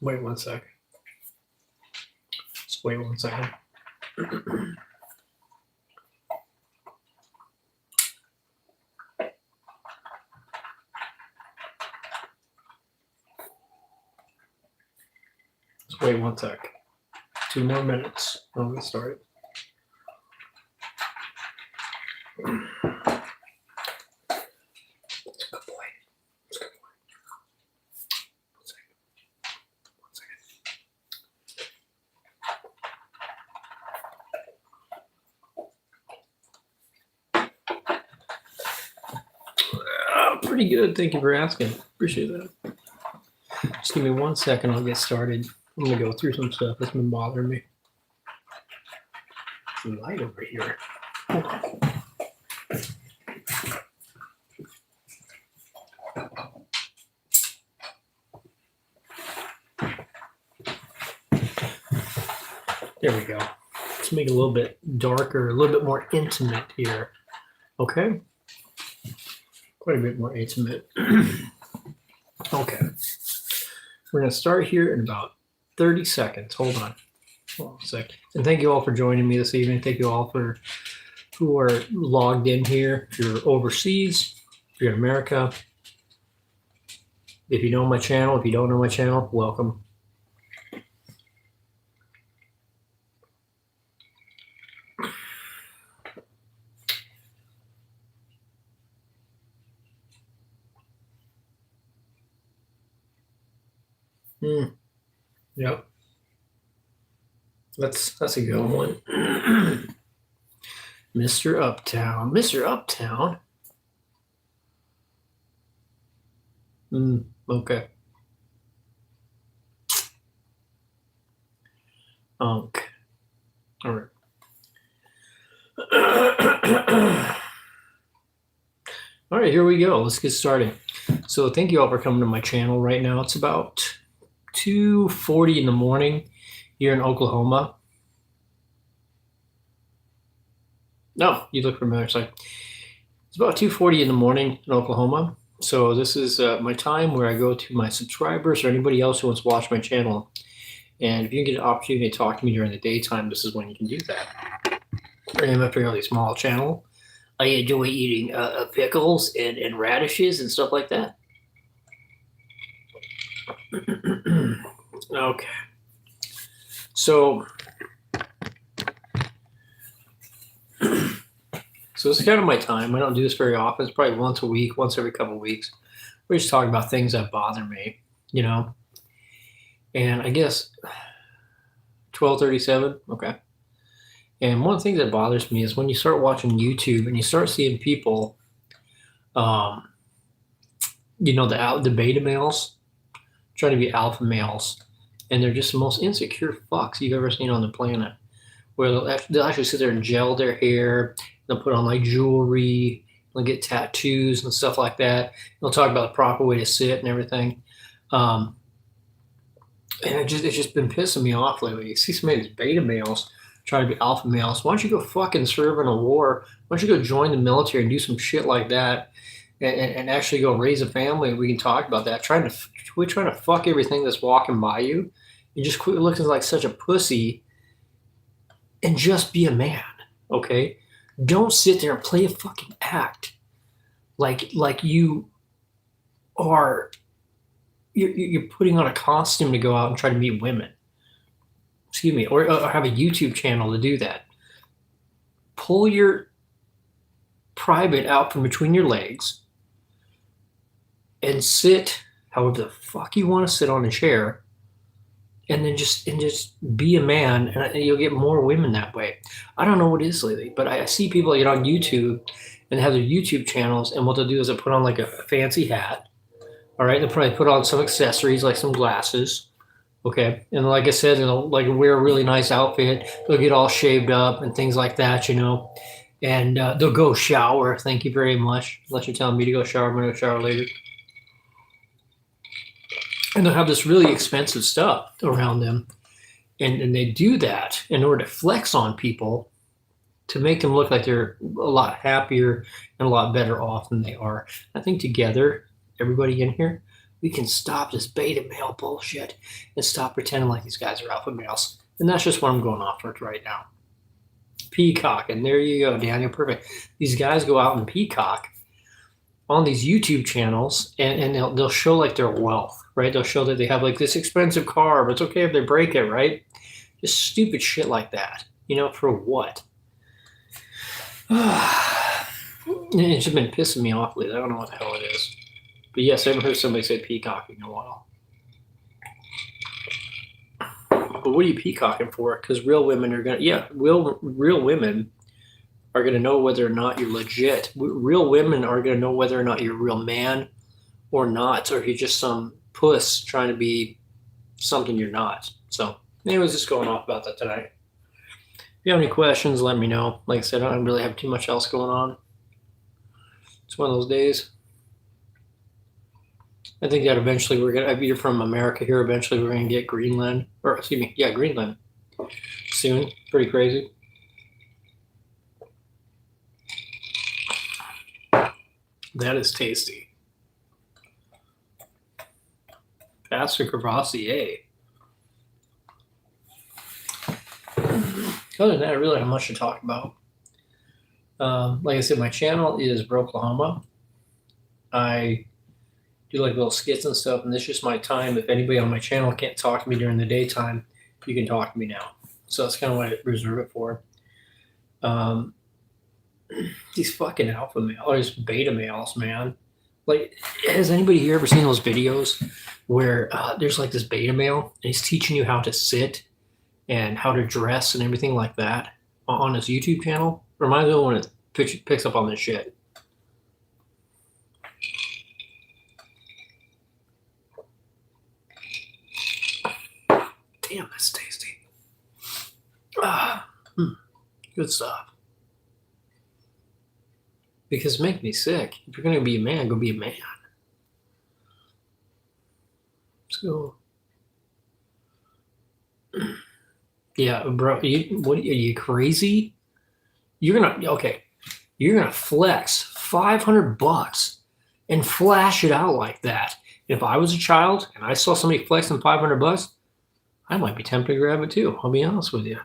Wait 1 sec. Just wait 1 second. Just wait 1 sec. 2 more minutes. I'm gonna start. Pretty good. Thank you for asking. Appreciate that. Just give me 1 second. I'll get started. I'm going to go through some stuff that's been bothering me. Some light over here. Hold on. There we go. Let's make it a little bit darker, a little bit more intimate here. Okay? Quite a bit more intimate. Okay. We're going to start here in about 30 seconds. Hold on. Hold on a sec. And thank you all for joining me this evening. Thank you all for who are logged in here. If you're overseas, if you're in America, if you know my channel, if you don't know my channel, welcome. Yep. That's a good one. Mr. Uptown. Mr. Uptown? Okay. Okay. All right. All right, here we go. Let's get started. So thank you all for coming to my channel right now. It's about 2:40 in the morning here in Oklahoma. No, you look familiar. Sorry. It's about 2:40 in the morning in Oklahoma. So this is my time where I go to my subscribers or anybody else who wants to watch my channel. And if you can get an opportunity to talk to me during the daytime, this is when you can do that. I am a fairly small channel. I enjoy eating pickles and radishes and stuff like that. Okay. So this is kind of my time. I don't do this very often. It's probably once a week, once every couple of weeks. We're just talking about things that bother me, you know. And I guess 12:37. Okay. And one thing that bothers me is when you start watching YouTube and you start seeing people, you know, the beta males trying to be alpha males, and they're just the most insecure fucks you've ever seen on the planet. Where they'll actually sit there and gel their hair, they'll put on like jewelry, they'll get tattoos and stuff like that. They'll talk about the proper way to sit and everything. And it's just been pissing me off lately. You see some of these beta males trying to be alpha males. Why don't you go fucking serve in a war? Why don't you go join the military and do some shit like that? and actually go raise a family. We can talk about that. We're trying to fuck everything that's walking by you. You just quit looking like such a pussy and just be a man, okay? Don't sit there and play a fucking act like are you're putting on a costume to go out and try to meet women. Excuse me, or have a YouTube channel to do that. Pull your private out from between your legs and sit however the fuck you want to sit on a chair, and then just be a man, and you'll get more women that way. I don't know what it is lately, but I see people get on YouTube and have their YouTube channels, and what they'll do is they'll put on like a fancy hat. All right, they'll probably put on some accessories like some glasses. Okay, and like I said, they'll like wear a really nice outfit. They'll get all shaved up and things like that, and they'll go shower. Thank you very much. Unless you're telling me to go shower, I'm gonna go shower later. And they'll have this really expensive stuff around them, and they do that in order to flex on people, to make them look like they're a lot happier and a lot better off than they are. I think together, everybody in here, we can stop this beta male bullshit and stop pretending like these guys are alpha males. And that's just what I'm going off with right now. Peacock, and there you go, Daniel. Perfect. These guys go out and peacock on these YouTube channels, and they'll show like their wealth, right? They'll show that they have like this expensive car, but it's okay if they break it, right? Just stupid shit like that. For what? It's just been pissing me off lately. I don't know what the hell it is. But yes, I haven't heard somebody say peacocking in a while. But what are you peacocking for? Because real women are real women are gonna know whether or not you're legit. Real women are gonna know whether or not you're a real man or not, or if you're just some puss trying to be something you're not. So, anyways, just going off about that tonight. If you have any questions, let me know. Like I said, I don't really have too much else going on. It's one of those days. I think that eventually if you're from America here, eventually we're going to get Greenland. Greenland. Soon. Pretty crazy. That is tasty. Pasta Crevassier. Other than that, I really don't have much to talk about. Like I said, my channel is Broke Lahoma. I do like little skits and stuff, and this is just my time. If anybody on my channel can't talk to me during the daytime, you can talk to me now. So that's kind of what I reserve it for. These fucking alpha males, or these beta males, man. Like, has anybody here ever seen those videos where there's like this beta male, and he's teaching you how to sit and how to dress and everything like that on his YouTube channel? Reminds me when it picks up on this shit. Damn, that's tasty. Good stuff. Because it makes me sick. If you're going to be a man, go be a man. So, yeah, bro, are you crazy? You're gonna flex $500 and flash it out like that. If I was a child and I saw somebody flexing $500, I might be tempted to grab it too. I'll be honest with you.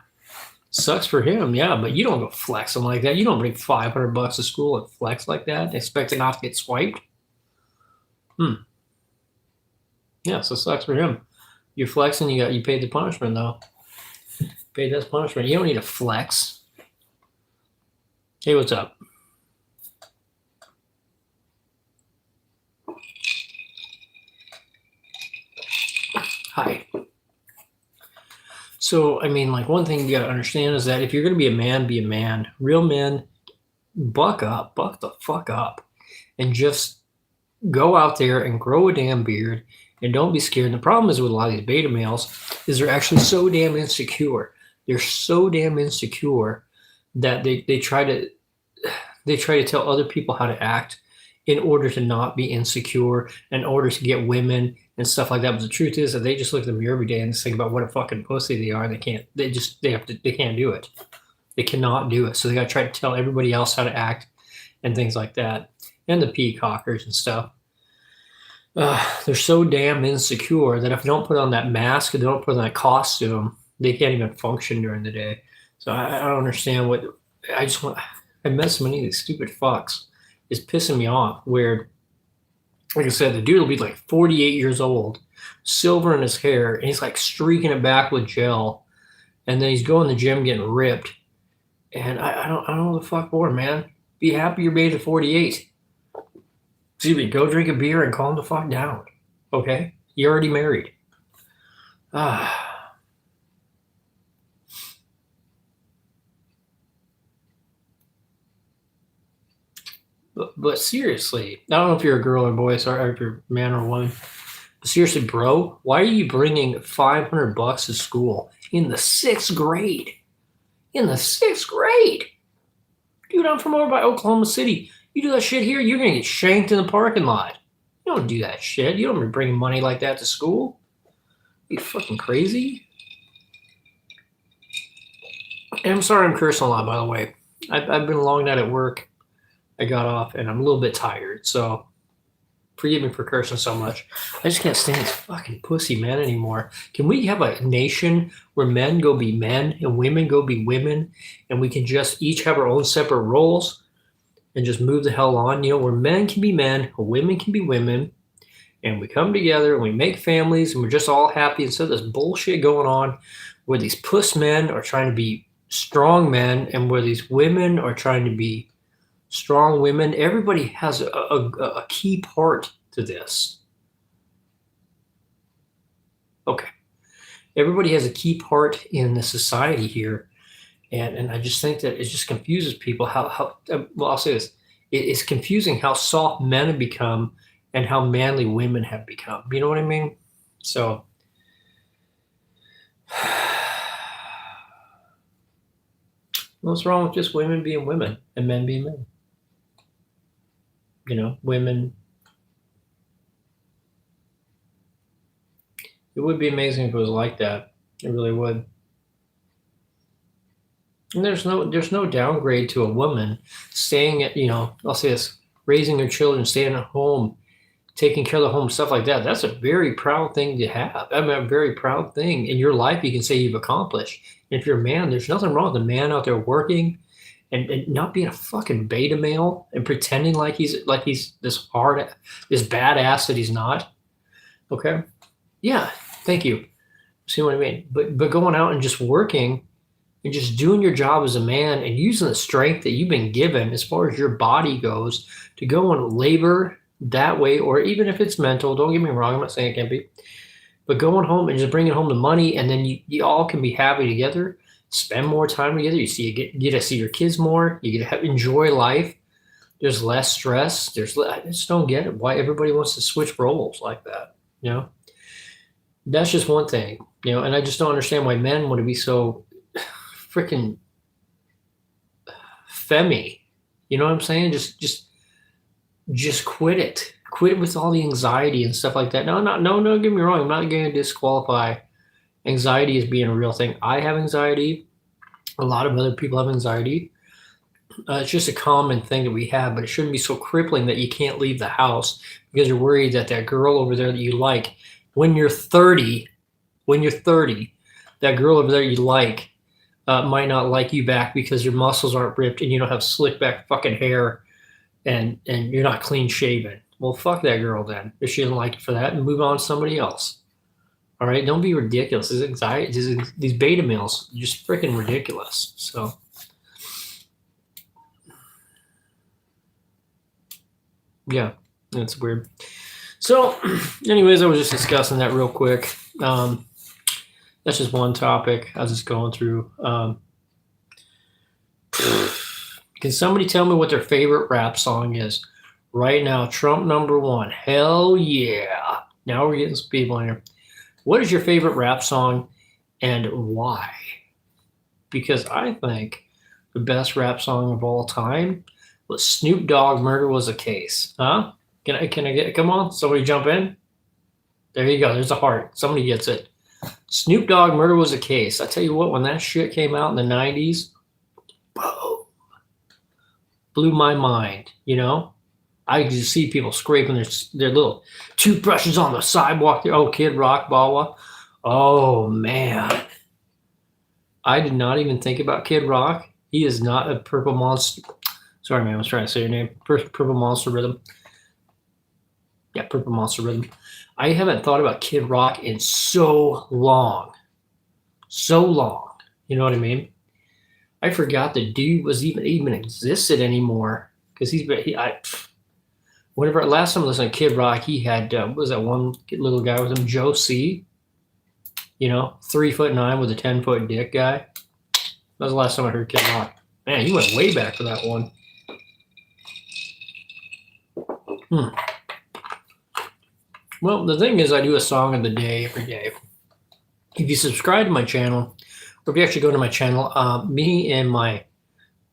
Sucks for him, yeah, but you don't go flexing like that. You don't bring $500 to school and flex like that, expecting not to get swiped. Yeah, so sucks for him. You're flexing, you paid the punishment though. Paid that punishment. You don't need to flex. Hey, what's up? Hi. So, I mean, like, one thing you got to understand is that if you're going to be a man, be a man. Real men, buck the fuck up, and just go out there and grow a damn beard, and don't be scared. And the problem is with a lot of these beta males is they're actually so damn insecure. They're so damn insecure that they try to tell other people how to act in order to not be insecure, in order to get women and stuff like that. But the truth is that they just look in the mirror every day and just think about what a fucking pussy they are, and they can't do it. They cannot do it. So they got to try to tell everybody else how to act and things like that. and the peacockers and stuff. They're so damn insecure that if they don't put on that mask or they don't put on that costume, they can't even function during the day. So I don't understand what I just want. I met so many of these stupid fucks. It's pissing me off. Where, like I said, the dude will be like 48 years old, silver in his hair, and he's like streaking it back with gel, and then he's going to the gym getting ripped. And I don't know the fuck more, man. Be happy you're made at 48. Excuse me, go drink a beer and calm the fuck down. Okay? You're already married. But seriously, I don't know if you're a girl or boy, or if you're a man or woman. But seriously, bro, why are you bringing $500 to school in the 6th grade? In the 6th grade? Dude, I'm from over by Oklahoma City. You do that shit here, you're going to get shanked in the parking lot. You don't do that shit. You don't be bringing money like that to school. Are you fucking crazy? And I'm sorry I'm cursing a lot, by the way. I've been a long night at work. I got off, and I'm a little bit tired, so forgive me for cursing so much. I just can't stand these fucking pussy men anymore. Can we have a nation where men go be men and women go be women, and we can just each have our own separate roles and just move the hell on? You know, where men can be men, women can be women, and we come together and we make families, and we're just all happy instead of this bullshit going on where these puss men are trying to be strong men and where these women are trying to be strong women. Everybody has a key part to this. Okay. Everybody has a key part in the society here. And I just think that it just confuses people how well, I'll say this. It's confusing how soft men have become and how manly women have become. You know what I mean? So what's wrong with just women being women and men being men? You know, women. It would be amazing if it was like that. It really would. And there's no downgrade to a woman staying at, you know, I'll say this, raising her children, staying at home, taking care of the home, stuff like that. That's a very proud thing to have. I mean, a very proud thing in your life you can say you've accomplished. And if you're a man, there's nothing wrong with a man out there working and not being a fucking beta male and pretending like he's this badass that he's not. Okay? Yeah, thank you. See what I mean? But going out and just working and just doing your job as a man and using the strength that you've been given as far as your body goes to go and labor that way, or even if it's mental, don't get me wrong, I'm not saying it can't be, but going home and just bringing home the money, and then you all can be happy together, spend more time together. You get to see your kids more. You get to enjoy life. There's less stress. I just don't get it why everybody wants to switch roles like that. You know, that's just one thing. You know, and I just don't understand why men want to be so freaking femmy. You know what I'm saying? Just quit it. Quit with all the anxiety and stuff like that. No, don't get me wrong. I'm not going to disqualify anxiety as being a real thing. I have anxiety. A lot of other people have anxiety. It's just a common thing that we have, but it shouldn't be so crippling that you can't leave the house because you're worried that girl over there that you like, when you're 30, that girl over there you like might not like you back because your muscles aren't ripped and you don't have slick back fucking hair and you're not clean shaven. Well, fuck that girl then. If she doesn't like you for that, and move on to somebody else. All right, don't be ridiculous. This anxiety, these beta males, are just freaking ridiculous. So, yeah, that's weird. So, anyways, I was just discussing that real quick. That's just one topic I was just going through. Can somebody tell me what their favorite rap song is? Right now, Trump #1. Hell yeah. Now we're getting some people in here. What is your favorite rap song and why? Because I think the best rap song of all time was Snoop Dogg, Murder Was a Case. Huh? Can I get, come on, somebody jump in? There you go. There's a heart. Somebody gets it. Snoop Dogg, Murder Was a Case. I tell you what, when that shit came out in the 90s, boom, blew my mind, you know? I can just see people scraping their little toothbrushes on the sidewalk there. Oh, Kid Rock, Bawa. Oh man, I did not even think about Kid Rock. He is not a Purple Monster. Sorry, man, I was trying to say your name. Purple Monster Rhythm. Yeah, Purple Monster Rhythm. I haven't thought about Kid Rock in so long. So long. You know what I mean? I forgot the dude was even existed anymore. Because whenever last time I listened to Kid Rock, he had what was that one little guy with him, Joe C. 3'9" with a 10-foot dick guy. That was the last time I heard Kid Rock. Man, he went way back for that one. Well, the thing is, I do a song of the day every day. If you subscribe to my channel, or if you actually go to my channel, me and my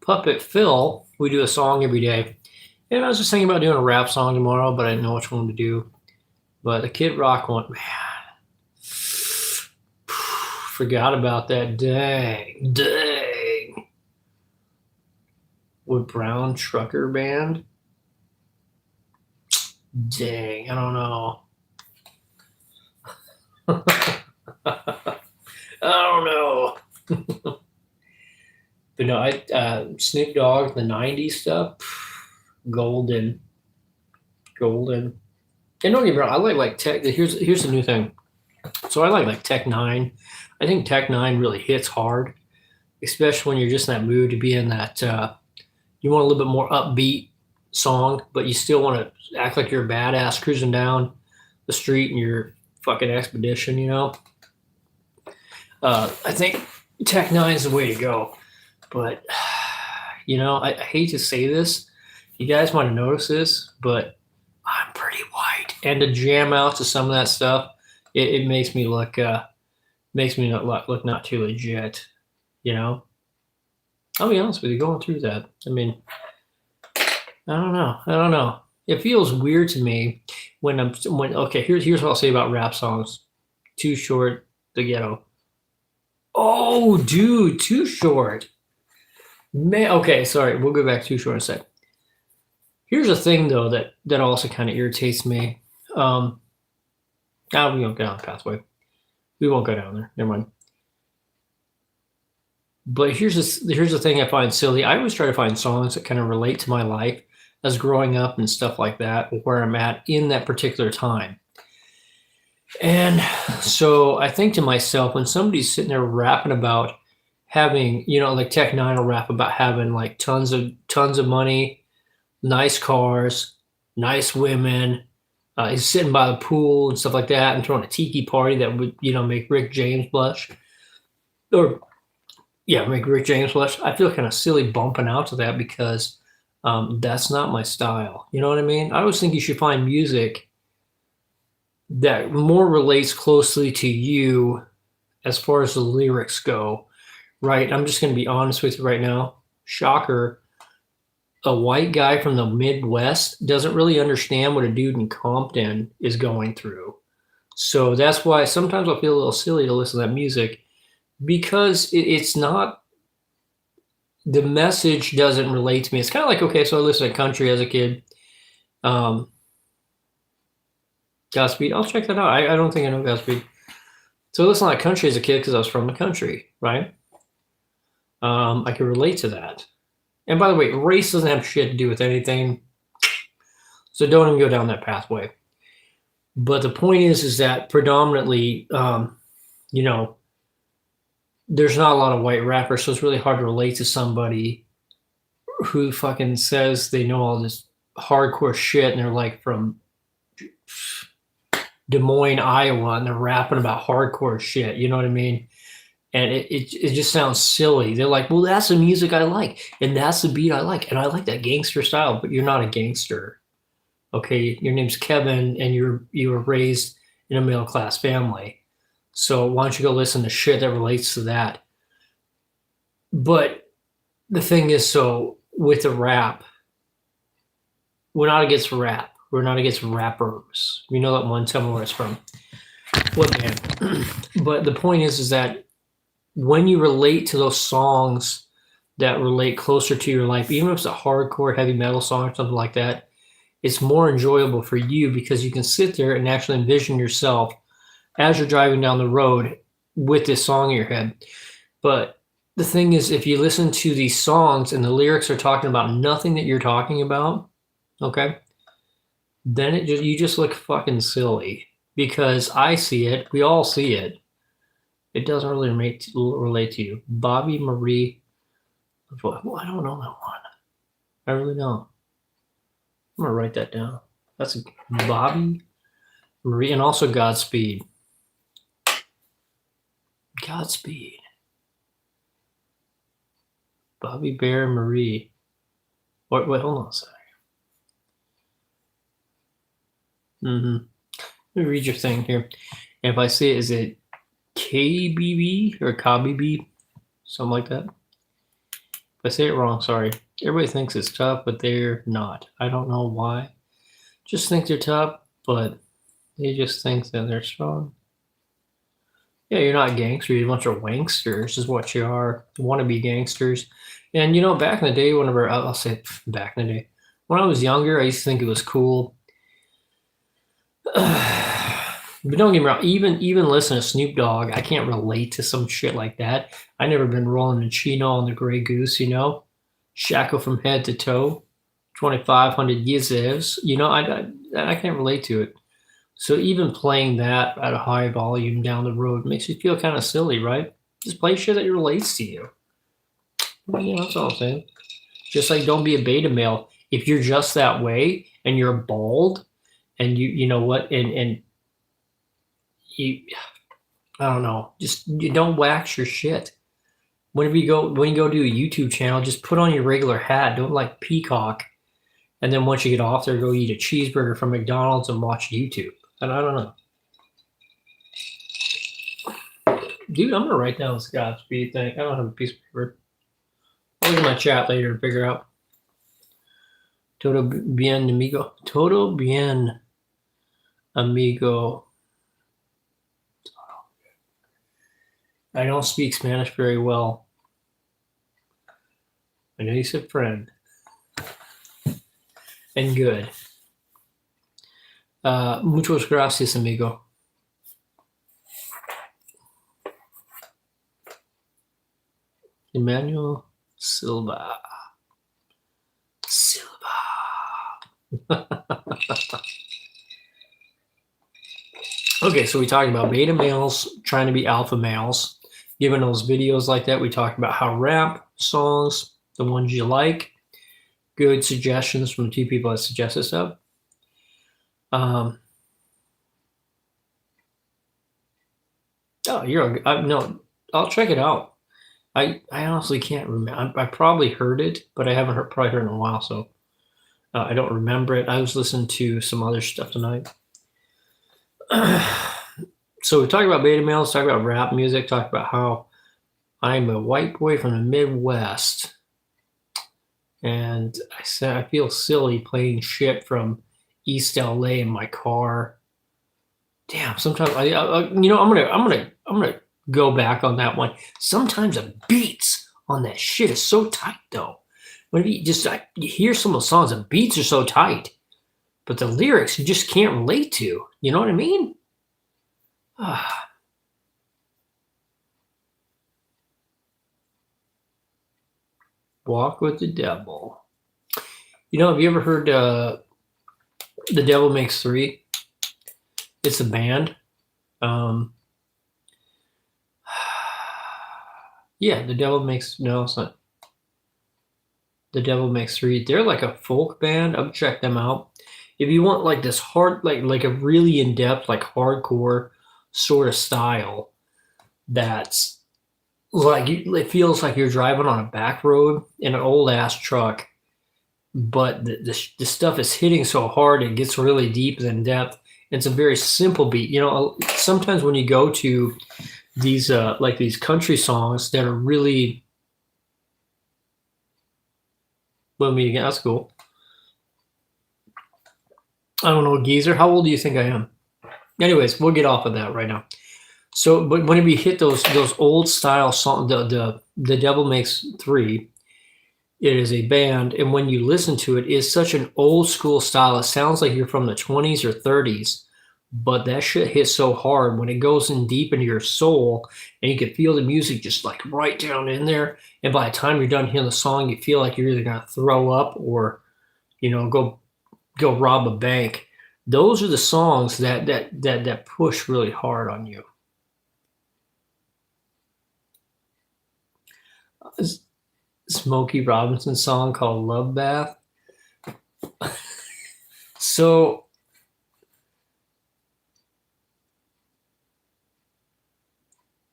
puppet Phil, we do a song every day. And I was just thinking about doing a rap song tomorrow, but I didn't know which one to do. But the Kid Rock one, man, forgot about that. Dang. With Brown Trucker Band? Dang, I don't know. I don't know. But no, Snoop Dogg, the 90s stuff, golden. And don't get me wrong, I like Tech. Here's the new thing. So I like Tech 9. I think Tech 9 really hits hard, especially when you're just in that mood to be in that, you want a little bit more upbeat song, but you still want to act like you're a badass cruising down the street in your fucking Expedition, I think Tech 9 is the way to go. But, I hate to say this. You guys might have noticed this, but I'm pretty white. And to jam out to some of that stuff, it makes me look look not too legit, I'll be honest with you, going through that. I mean, I don't know. It feels weird to me here's what I'll say about rap songs. Too Short, The Ghetto. Oh, dude, Too Short. Man, okay, sorry, we'll go back to Too Short in a sec. Here's a thing though that also kind of irritates me. Now we won't go down the pathway. We won't go down there. Never mind. But here's the thing I find silly. I always try to find songs that kind of relate to my life as growing up and stuff like that, where I'm at in that particular time. And so I think to myself, when somebody's sitting there rapping about having, like Tech 9 will rap about having like tons of money, nice cars, nice women, he's sitting by the pool and stuff like that and throwing a tiki party that would, make Rick James blush. Make Rick James blush. I feel kind of silly bumping out to that because that's not my style. You know what I mean? I always think you should find music that more relates closely to you as far as the lyrics go, right? I'm just going to be honest with you right now. Shocker. A white guy from the Midwest doesn't really understand what a dude in Compton is going through. So that's why sometimes I feel a little silly to listen to that music because it's not, the message doesn't relate to me. It's kind of like, okay, so I listened to country as a kid. Godspeed, I'll check that out. I don't think I know Godspeed. So I listened to country as a kid because I was from the country, right? I can relate to that. And by the way, race doesn't have shit to do with anything. So don't even go down that pathway. But the point is that predominantly, there's not a lot of white rappers, so it's really hard to relate to somebody who fucking says they know all this hardcore shit and they're like from Des Moines, Iowa, and they're rapping about hardcore shit. You know what I mean? And it just sounds silly. They're like, well, that's the music I like, and that's the beat I like, and I like that gangster style. But you're not a gangster, okay? Your name's Kevin, and you were raised in a middle class family. So why don't you go listen to shit that relates to that? But the thing is, so with the rap, we're not against rap. We're not against rappers. You know that one. Tell me where it's from. What band? But the point is that when you relate to those songs that relate closer to your life, even if it's a hardcore heavy metal song or something like that, it's more enjoyable for you because you can sit there and actually envision yourself as you're driving down the road with this song in your head. But the thing is, if you listen to these songs and the lyrics are talking about nothing that you're talking about, okay, then you just look fucking silly because I see it. We all see it. It doesn't really relate to you. Bobby Marie. Well, I don't know that one. I really don't. I'm gonna write that down. That's Bobby Marie, and also Godspeed. Godspeed. Bobby Bear Marie. Wait, hold on a second. Let me read your thing here. And if I say, is it KBB or KBB? Something like that. If I say it wrong, sorry. Everybody thinks it's tough, but they're not. I don't know why. Just think they're tough, but they just think that they're strong. Yeah, you're not gangsters. You're a bunch of wanksters is what you are. You want to be gangsters. And, back in the day, whenever, I'll say back in the day, when I was younger, I used to think it was cool. But don't get me wrong, even listen to Snoop Dogg, I can't relate to some shit like that. I never been rolling a chino on the Grey Goose, shackle from head to toe, 2,500 yizivs, I can't relate to it. So even playing that at a high volume down the road makes you feel kind of silly, right? Just play shit that relates to you. That's all I'm saying. Just like don't be a beta male. If you're just that way and you're bald and you know what, and you, I don't know, just you don't wax your shit. When you go do a YouTube channel, just put on your regular hat. Don't like peacock. And then once you get off there, go eat a cheeseburger from McDonald's and watch YouTube. And I don't know. Dude, I'm going to write down this Godspeed thing. I don't have a piece of paper. I'll look at my chat later and figure out. Todo bien, amigo. Todo bien, amigo. I don't speak Spanish very well. I know you said friend. And good. Muchas gracias, amigo. Emmanuel Silva. Okay, so we talked about beta males trying to be alpha males. Given those videos like that, we talked about how rap songs, the ones you like, good suggestions from the two people that suggested stuff. Oh, no, I'll check it out. I honestly can't remember. I probably heard it, but I haven't probably heard it in a while, so I don't remember it. I was listening to some other stuff tonight. So we talked about beta males, talked about rap music, talked about how I'm a white boy from the Midwest. And I said I feel silly playing shit from East LA in my car. Damn, sometimes I'm gonna go back on that one. Sometimes the beats on that shit is so tight though. When you hear some of the songs, the beats are so tight, but the lyrics you just can't relate to. You know what I mean? Walk with the Devil. Have you ever heard The Devil Makes Three? It's a band. Yeah, The Devil Makes... No, it's not. The Devil Makes Three. They're like a folk band. I'll check them out. If you want like this hard, like a really in-depth, like hardcore sort of style that's like it feels like you're driving on a back road in an old ass truck, but the stuff is hitting so hard it gets really deep and in depth. It's a very simple beat. Sometimes when you go to these like these country songs that are really, well, me again, that's cool. I don't know, geezer. How old do you think I am? Anyways, we'll get off of that right now. So, but when we hit those old style songs, the Devil Makes Three, It is a band, and when you listen to it, it's such an old school style. It sounds like you're from the 20s or 30s, but that shit hits so hard when it goes in deep into your soul, and you can feel the music just like right down in there. And by the time you're done hearing the song, you feel like you're either gonna throw up or, go rob a bank. Those are the songs that push really hard on you. Smokey Robinson song called Love Bath. So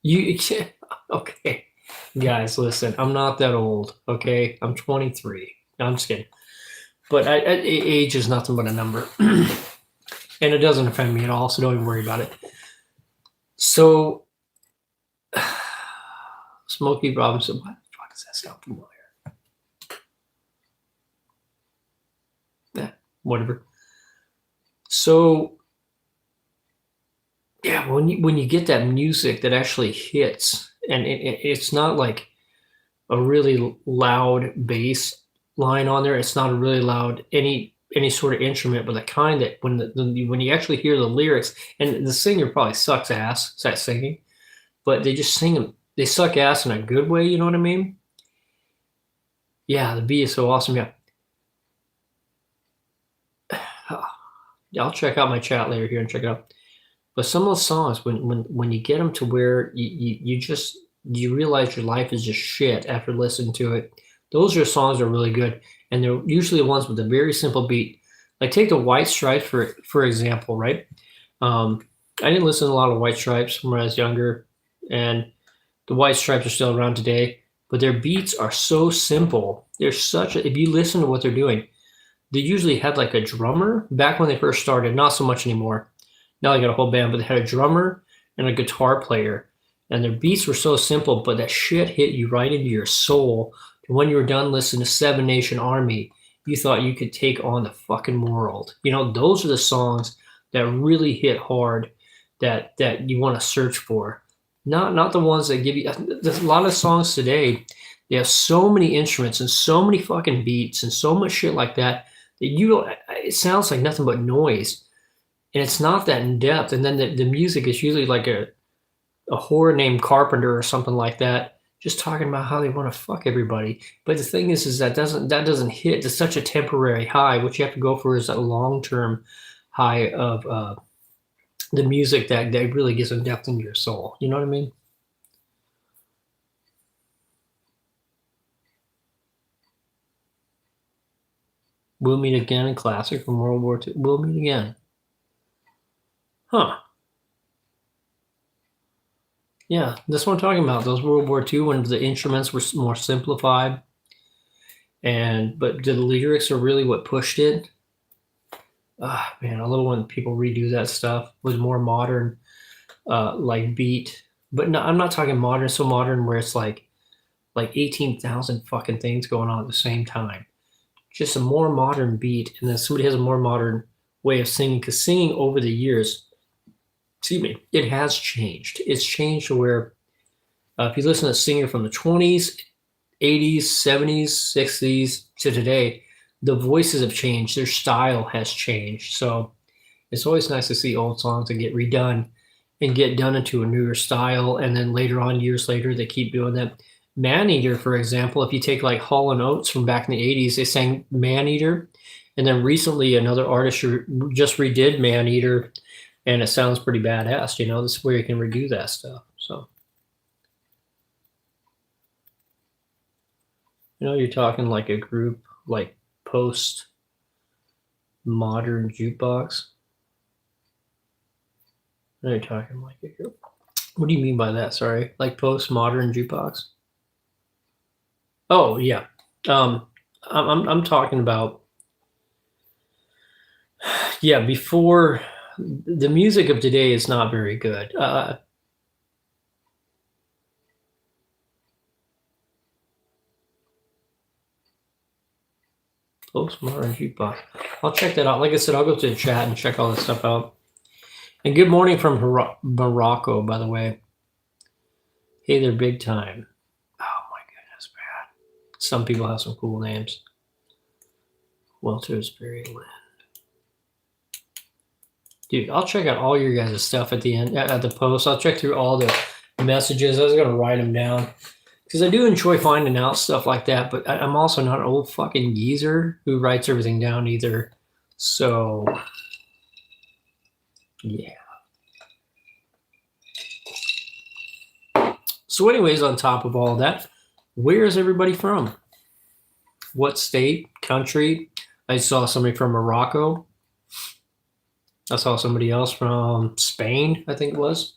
you okay. Guys, listen, I'm not that old, okay? I'm 23. No, I'm just kidding. But age is nothing but a number. And it doesn't offend me at all, so don't even worry about it. So Smokey Robinson, why the fuck does that sound familiar? Yeah, whatever. So yeah, when you get that music that actually hits, and it's not like a really loud bass line on there. It's not a really loud any sort of instrument, but the kind that when you actually hear the lyrics, and the singer probably sucks ass at singing, but they just sing them. They suck ass in a good way. You know what I mean? Yeah, the beat is so awesome. Yeah. I'll check out my chat later here and check it out. But some of those songs, when you get them to where you realize your life is just shit after listening to it, those are songs that are really good, and they're usually the ones with a very simple beat. Like take the White Stripes for example, right? I didn't listen to a lot of White Stripes when I was younger, and the White Stripes are still around today, but their beats are so simple. If you listen to what they're doing, they usually had like a drummer back when they first started, not so much anymore. Now they got a whole band, but they had a drummer and a guitar player, and their beats were so simple, but that shit hit you right into your soul. And when you were done listening to Seven Nation Army, you thought you could take on the fucking world. Those are the songs that really hit hard, that you want to search for. Not the ones that give you. There's a lot of songs today. They have so many instruments and so many fucking beats and so much shit like that it sounds like nothing but noise, and it's not that in depth. And then the music is usually like a whore named Carpenter or something like that, just talking about how they want to fuck everybody. But the thing is that doesn't hit. It's such a temporary high. What you have to go for is that long-term high of the music that really gets a depth into your soul. You know what I mean? We'll Meet Again, a classic from World War II. We'll Meet Again. Huh. Yeah, that's what I'm talking about. Those World War II, when the instruments were more simplified, but the lyrics are really what pushed it. Man, I love when people redo that stuff with more modern, like beat. But no, I'm not talking modern, so modern where it's like 18,000 fucking things going on at the same time. Just a more modern beat, and then somebody has a more modern way of singing, because singing over the years, excuse me, it has changed. It's changed to where if you listen to a singer from the 20s, 80s, 70s, 60s to today, the voices have changed. Their style has changed. So it's always nice to see old songs that get redone and get done into a newer style. And then later on, years later, they keep doing that. Maneater, for example, if you take like Hall & Oates from back in the 80s, they sang Maneater. And then recently another artist just redid Maneater, and it sounds pretty badass. This is where you can redo that stuff. So, you're talking like a group like post modern jukebox. You're talking like a group. What do you mean by that? Sorry, like post modern jukebox. Oh yeah, I'm talking about, yeah, before. The music of today is not very good. Postmodern jukebox. I'll check that out. Like I said, I'll go to the chat and check all this stuff out. And good morning from Morocco, by the way. Hey there, big time. Oh my goodness, man. Some people have some cool names. Welter's Berry Land. Dude, I'll check out all your guys' stuff at the end, at the post. I'll check through all the messages. I was going to write them down because I do enjoy finding out stuff like that, but I'm also not an old fucking geezer who writes everything down either. So, yeah. So anyways, on top of all that, where is everybody from? What state, country? I saw somebody from Morocco. I saw somebody else from Spain, I think it was.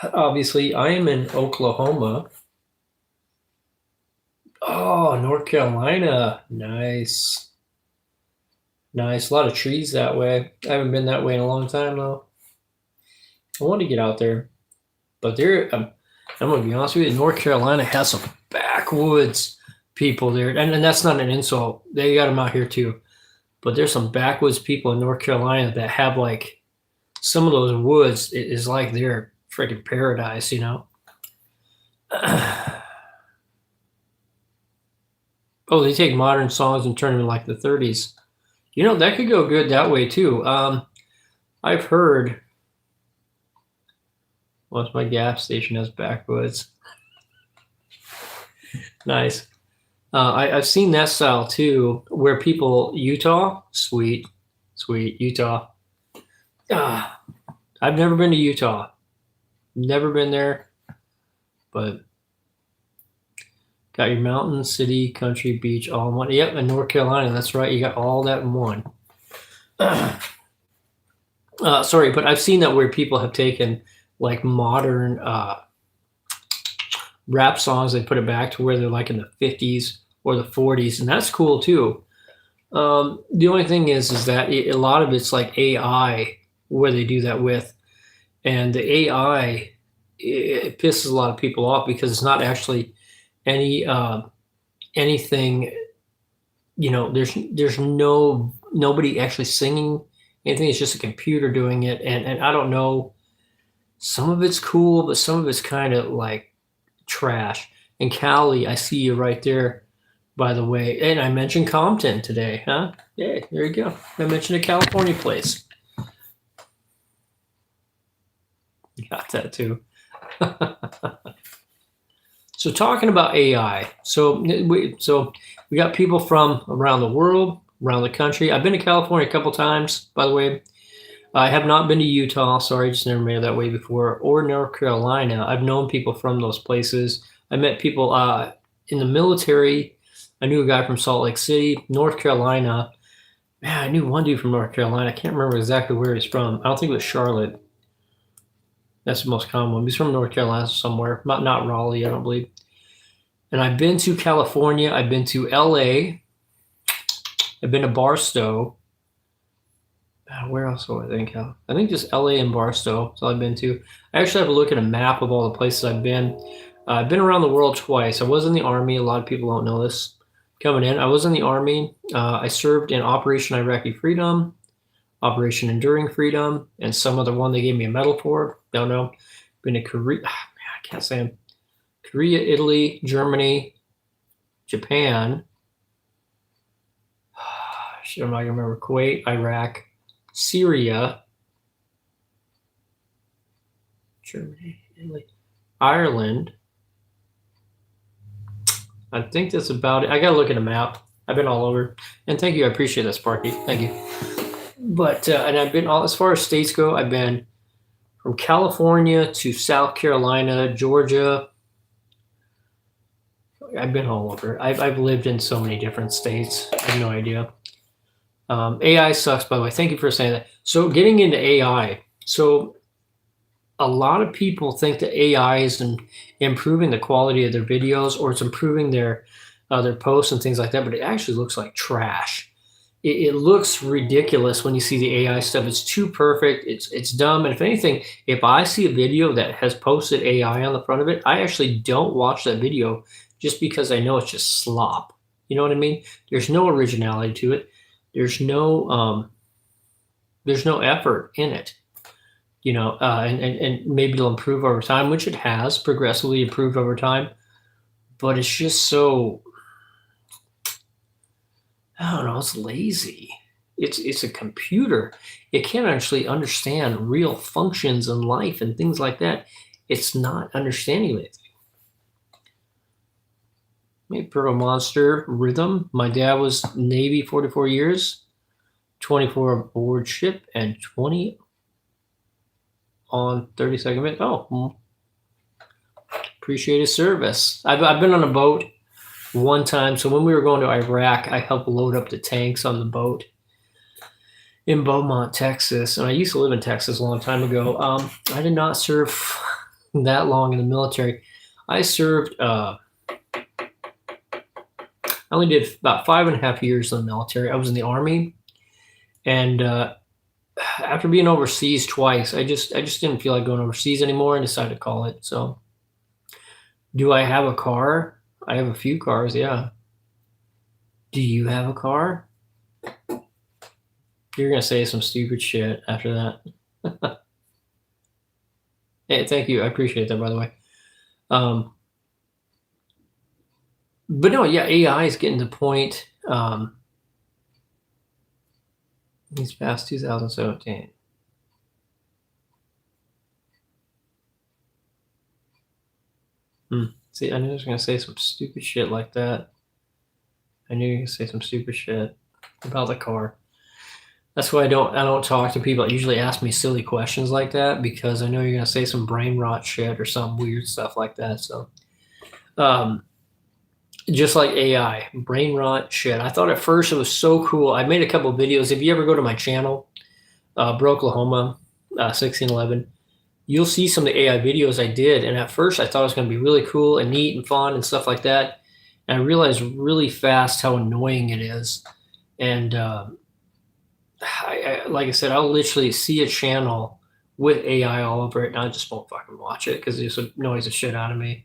Obviously, I am in Oklahoma. Oh, North Carolina. Nice. Nice. A lot of trees that way. I haven't been that way in a long time, though. I want to get out there. But there, I'm going to be honest with you, North Carolina has some backwoods people there. And that's not an insult. They got them out here, too. But there's some backwoods people in North Carolina that have, like, some of those woods is like their freaking paradise, you know? Oh, they take modern songs and turn them in like the 30s. You know, that could go good that way, too. I've heard... What's my gas station has backwoods? Nice. I've seen that style too, where people Utah, sweet, Utah. I've never been to Utah, never been there, but got your mountain, city, country, beach, all in one. Yep, and North Carolina. That's right. You got all that in one. Sorry, but I've seen that where people have taken like modern rap songs, they put it back to where they're like in the 50s or the 40s, and that's cool too. The only thing is that a lot of it's like AI where they do that with, and the AI it pisses a lot of people off because it's not actually anything. You know, there's nobody actually singing anything. It's just a computer doing it, and I don't know. Some of it's cool, but some of it's kind of like trash. And Cali, I see you right there, by the way. And I mentioned Compton today, huh? Yeah, there you go. I mentioned a California place. You got that too. So talking about AI, so we got people from around the world, around the country. I've been to California a couple times, by the way. I have not been to Utah. Sorry, just never made it that way before. Or North Carolina. I've known people from those places. I met people in the military. I knew a guy from Salt Lake City, North Carolina. Man, I knew one dude from North Carolina. I can't remember exactly where he's from. I don't think it was Charlotte. That's the most common one. He's from North Carolina somewhere. Not Raleigh, I don't believe. And I've been to California. I've been to LA. I've been to Barstow. Where else do I think? I think just LA and Barstow. That's all I've been to. I actually have a look at a map of all the places I've been. I've been around the world twice. I was in the Army. A lot of people don't know this. Coming in, I was in the Army. I served in Operation Iraqi Freedom, Operation Enduring Freedom, and some other one they gave me a medal for. Don't know. Been to Korea. I can't say them. Korea, Italy, Germany, Japan. Shit, I'm not gonna remember. Kuwait, Iraq, Syria, Germany, Italy, Ireland. I think that's about it. I gotta look at a map. I've been all over. And thank you. I appreciate that, Sparky. Thank you. But and I've been all as far as states go. I've been from California to South Carolina, Georgia. I've been all over. I've lived in so many different states. I have no idea. AI sucks, by the way. Thank you for saying that. So getting into AI. So a lot of people think that AI is improving the quality of their videos, or it's improving their posts and things like that, but it actually looks like trash. It looks ridiculous when you see the AI stuff. It's too perfect. It's dumb. And if anything, if I see a video that has posted AI on the front of it, I actually don't watch that video just because I know it's just slop. You know what I mean? There's no originality to it. There's no effort in it. You know, and maybe it'll improve over time, which it has progressively improved over time. but it's just so, I don't know, it's lazy. It's a computer. It can't actually understand real functions in life and things like that. It's not understanding it. Maybe Purple Monster Rhythm. My dad was Navy 44 years, 24 aboard ship, and 20 on 32nd minute. Oh, appreciate his service. I've been on a boat one time. So when we were going to Iraq, I helped load up the tanks on the boat in Beaumont, Texas. And I used to live in Texas a long time ago. I did not serve that long in the military. I served, I only did about 5.5 years in the military. I was in the Army. And after being overseas twice, I just didn't feel like going overseas anymore and decided to call it. So do I have a car? I have a few cars, yeah. Do you have a car? You're going to say some stupid shit after that. Hey, thank you. I appreciate that, by the way. But no, yeah, AI is getting to the point. He's past 2017. See, I knew I was going to say some stupid shit like that. I knew you were going to say some stupid shit about the car. That's why I don't talk to people that usually ask me silly questions like that, because I know you're going to say some brain rot shit or some weird stuff like that. So, just like AI, brain rot shit. I thought at first it was so cool. I made a couple of videos. If you ever go to my channel, Broke Lahoma, 1611, you'll see some of the AI videos I did. And at first I thought it was going to be really cool and neat and fun and stuff like that. And I realized really fast how annoying it is. And like I said, I'll literally see a channel with AI all over it, and I just won't fucking watch it because it just annoys the shit out of me.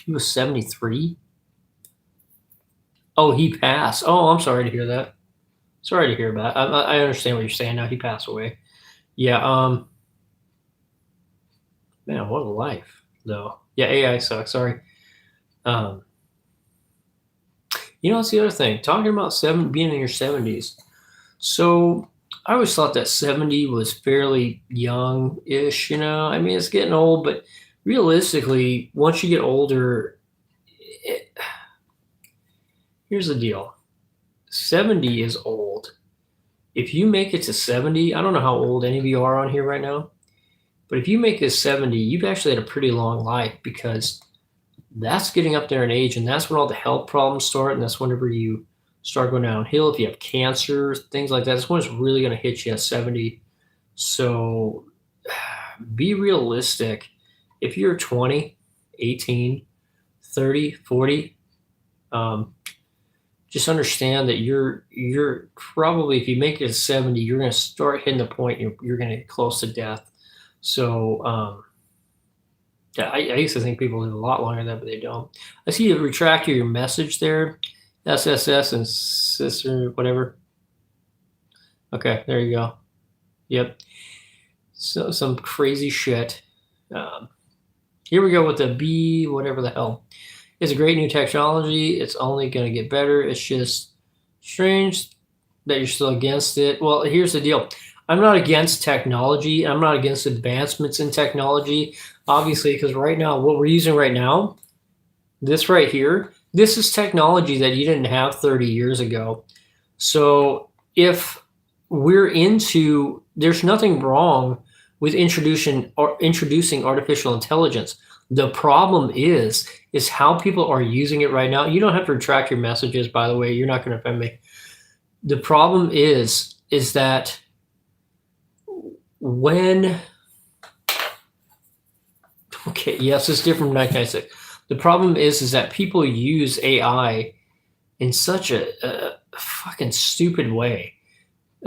He was 73. Oh, he passed. Oh, I'm sorry to hear that. Sorry to hear that. I understand what you're saying now. He passed away. Yeah. Man, what a life, though. Yeah, AI sucks. Sorry. You know, that's the other thing. Talking about being in your 70s. So I always thought that 70 was fairly young-ish, you know? I mean, it's getting old, but realistically, once you get older, here's the deal. 70 is old. If you make it to 70, I don't know how old any of you are on here right now, but if you make it 70, you've actually had a pretty long life, because that's getting up there in age, and that's when all the health problems start, and that's whenever you start going downhill. If you have cancer, things like that, that's when it's really going to hit you at 70. So be realistic. If you're 20, 18, 30, 40, just understand that you're probably, if you make it to 70, you're going to start hitting the point you're going to get close to death. So yeah, I used to think people live a lot longer than that, but they don't. I see you retract your message there, SSS and sister, whatever. Okay, there you go. Yep. So some crazy shit. Here we go with the B, whatever the hell. It's a great new technology. It's only going to get better. It's just strange that you're still against it. Well, here's the deal. I'm not against technology. I'm not against advancements in technology, obviously, because right now, what we're using right now, this right here, this is technology that you didn't have 30 years ago. So if we're there's nothing wrong with introducing artificial intelligence. The problem is how people are using it right now. You don't have to retract your messages, by the way. You're not going to offend me. The problem is that okay, yes, it's different from 1996. The problem is that people use AI in such a fucking stupid way.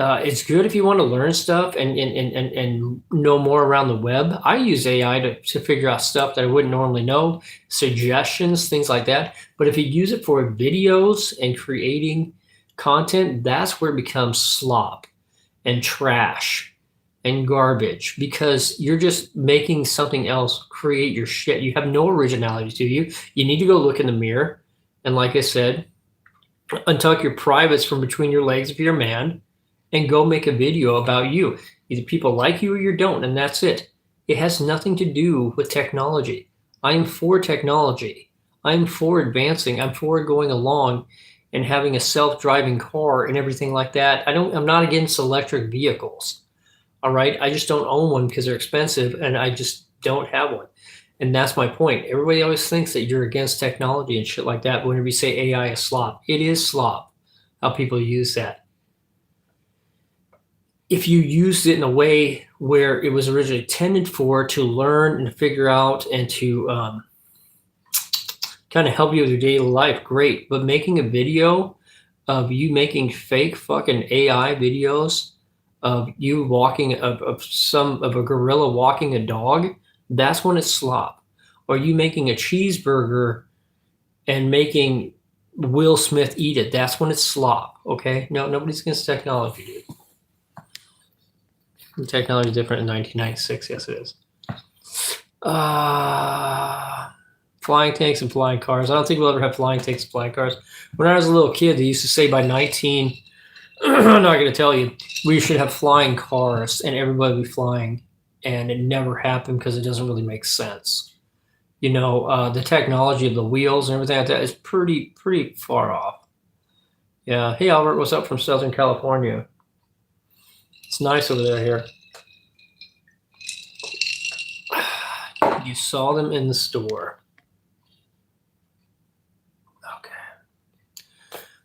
It's good if you want to learn stuff and know more around the web. I use AI to figure out stuff that I wouldn't normally know, suggestions, things like that. But if you use it for videos and creating content, that's where it becomes slop and trash. and garbage because you're just making something else create your shit. You have no originality to you. You need to go look in the mirror. And like I said, untuck your privates from between your legs if you're a man and go make a video about you. Either people like you or you don't, and that's it. It has nothing to do with technology. I am for technology. I'm for advancing. I'm for going along and having a self-driving car and everything like that. I'm not against electric vehicles. All right. I just don't own one because they're expensive and I just don't have one. And that's my point. Everybody always thinks that you're against technology and shit like that. But whenever you say AI is slop, it is slop how people use that. If you used it in a way where it was originally intended for to learn and figure out and to kind of help you with your daily life, great. But making a video of you making fake fucking AI videos of you walking of a gorilla walking a dog, that's when it's slop. Or you making a cheeseburger and making Will Smith eat it, that's when it's slop. Okay, no, nobody's against technology, dude. Technology is different in 1996. Yes, it is. Flying tanks and flying cars. I don't think we'll ever have flying tanks and flying cars. When I was a little kid, they used to say by 19, I'm not going to tell you, we should have flying cars and everybody would be flying. And it never happened because it doesn't really make sense. You know, the technology of the wheels and everything like that is pretty far off. Yeah. Hey, Albert, what's up from Southern California? It's nice over there here. You saw them in the store.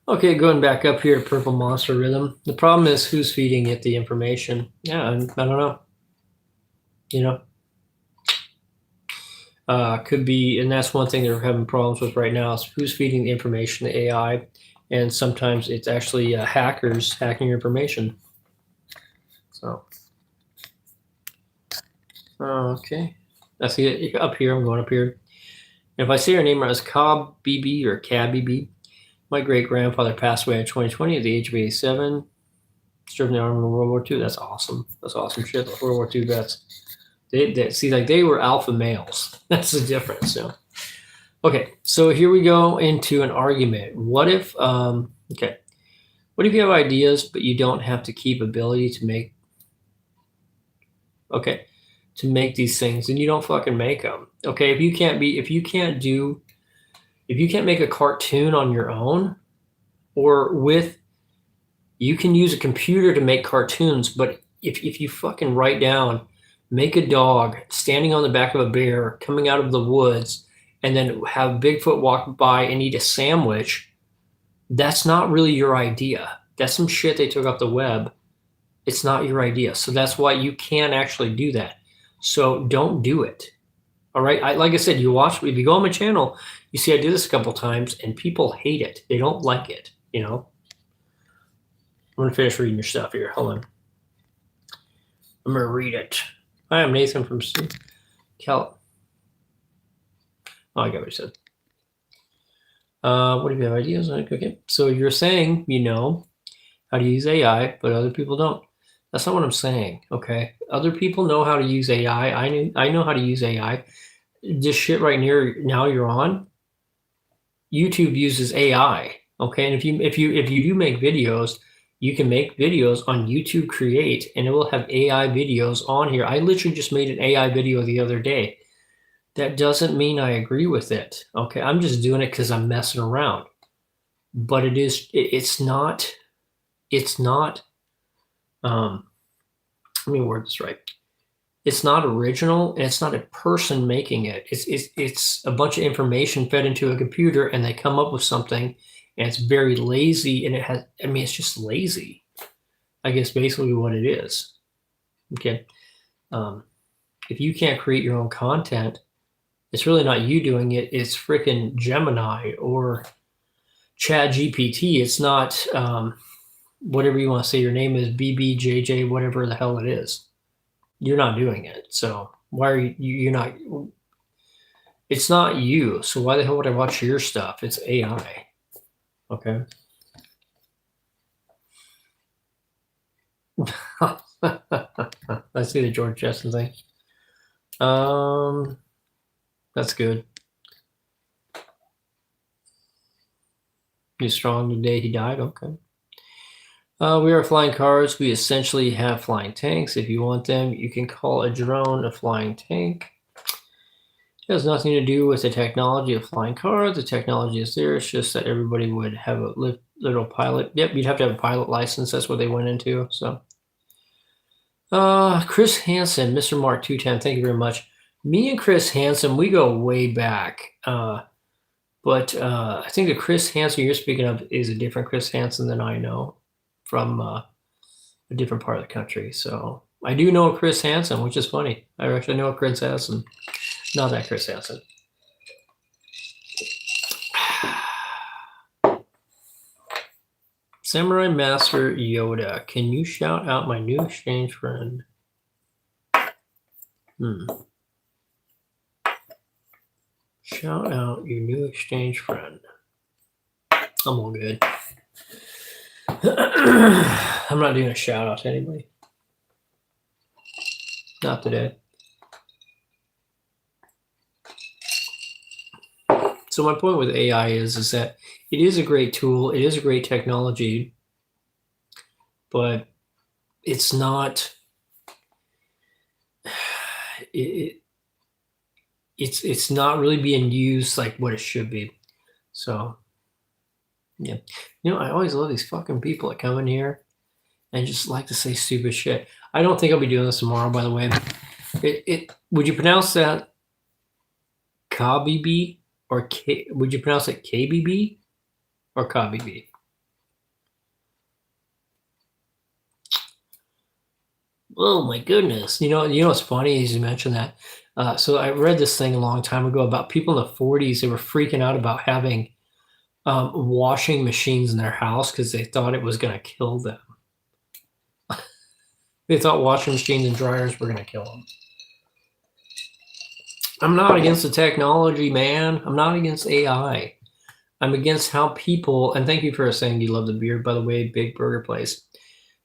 Okay, going back up here to Purple Monster Rhythm. The problem is who's feeding it the information. Yeah, I don't know. You know, could be, and that's one thing they're having problems with right now is who's feeding the information to AI, and sometimes it's actually hackers hacking your information. So, okay, that's it. Up here, I'm going up here. If I say her name right, it's Cobb BB or Cab BB. My great-grandfather passed away in 2020 at the age of 87. Served in the Army in World War II. That's awesome. That's awesome shit. Those World War II vets. They were alpha males. That's the difference. So. Okay, so here we go into an argument. What if, what if you have ideas, but you don't have the capability to make, to make these things, and you don't fucking make them. Okay, if you can't make a cartoon on your own, you can use a computer to make cartoons, but if you fucking write down, make a dog standing on the back of a bear coming out of the woods, and then have Bigfoot walk by and eat a sandwich, that's not really your idea. That's some shit they took off the web. It's not your idea. So that's why you can't actually do that. So don't do it. All right. Like I said, if you go on my channel, you see I do this a couple times and people hate it. They don't like it, you know. I'm going to finish reading your stuff here. Hold on. I'm going to read it. Hi, I'm Nathan from Cal. Oh, I got what you said. What do you have ideas? Okay. So you're saying you know how to use AI, but other people don't. That's not what I'm saying, okay? Other people know how to use AI. I know how to use AI. This shit right now you're on, YouTube uses AI, okay? And if you do make videos, you can make videos on YouTube Create, and it will have AI videos on here. I literally just made an AI video the other day. That doesn't mean I agree with it, okay? I'm just doing it because I'm messing around. But it's not, let me word this right. It's not original, and it's not a person making it. It's a bunch of information fed into a computer, and they come up with something, and it's very lazy, and it's just lazy. I guess basically what it is. Okay. If you can't create your own content, it's really not you doing it. It's freaking Gemini or ChatGPT. It's not whatever you want to say your name is, BBJJ, whatever the hell it is. You're not doing it. So why are you're not? It's not you. So why the hell would I watch your stuff? It's AI. Okay. I see the George Jetson thing. That's good. He's strong the day he died. Okay. We are flying cars. We essentially have flying tanks. If you want them, you can call a drone a flying tank. It has nothing to do with the technology of flying cars. The technology is there. It's just that everybody would have a little pilot. Yep, you'd have to have a pilot license. That's what they went into. So, Chris Hansen, Mr. Mark 210, thank you very much. Me and Chris Hansen, we go way back. But I think the Chris Hansen you're speaking of is a different Chris Hansen than I know from a different part of the country. So I do know Chris Hansen, which is funny. I actually know Chris Hansen, not that Chris Hansen. Samurai Master Yoda, can you shout out my new exchange friend? Shout out your new exchange friend. I'm all good. I'm not doing a shout out to anybody. Not today. So my point with AI is that it is a great tool. It is a great technology, but it's not. It's not really being used like what it should be. So, yeah, I always love these fucking people that come in here and just like to say stupid shit. I don't think I'll be doing this tomorrow, by the way. Would you pronounce that KBB or K? Would you pronounce it KBB or KBB? Oh my goodness! You know what's funny is you mentioned that. So I read this thing a long time ago about people in the 40s. They were freaking out about having washing machines in their house because they thought it was going to kill them. They thought washing machines and dryers were going to kill them. I'm not against the technology, man. I'm not against AI. I'm against how people, and thank you for saying you love the beard, by the way, Big Burger Place.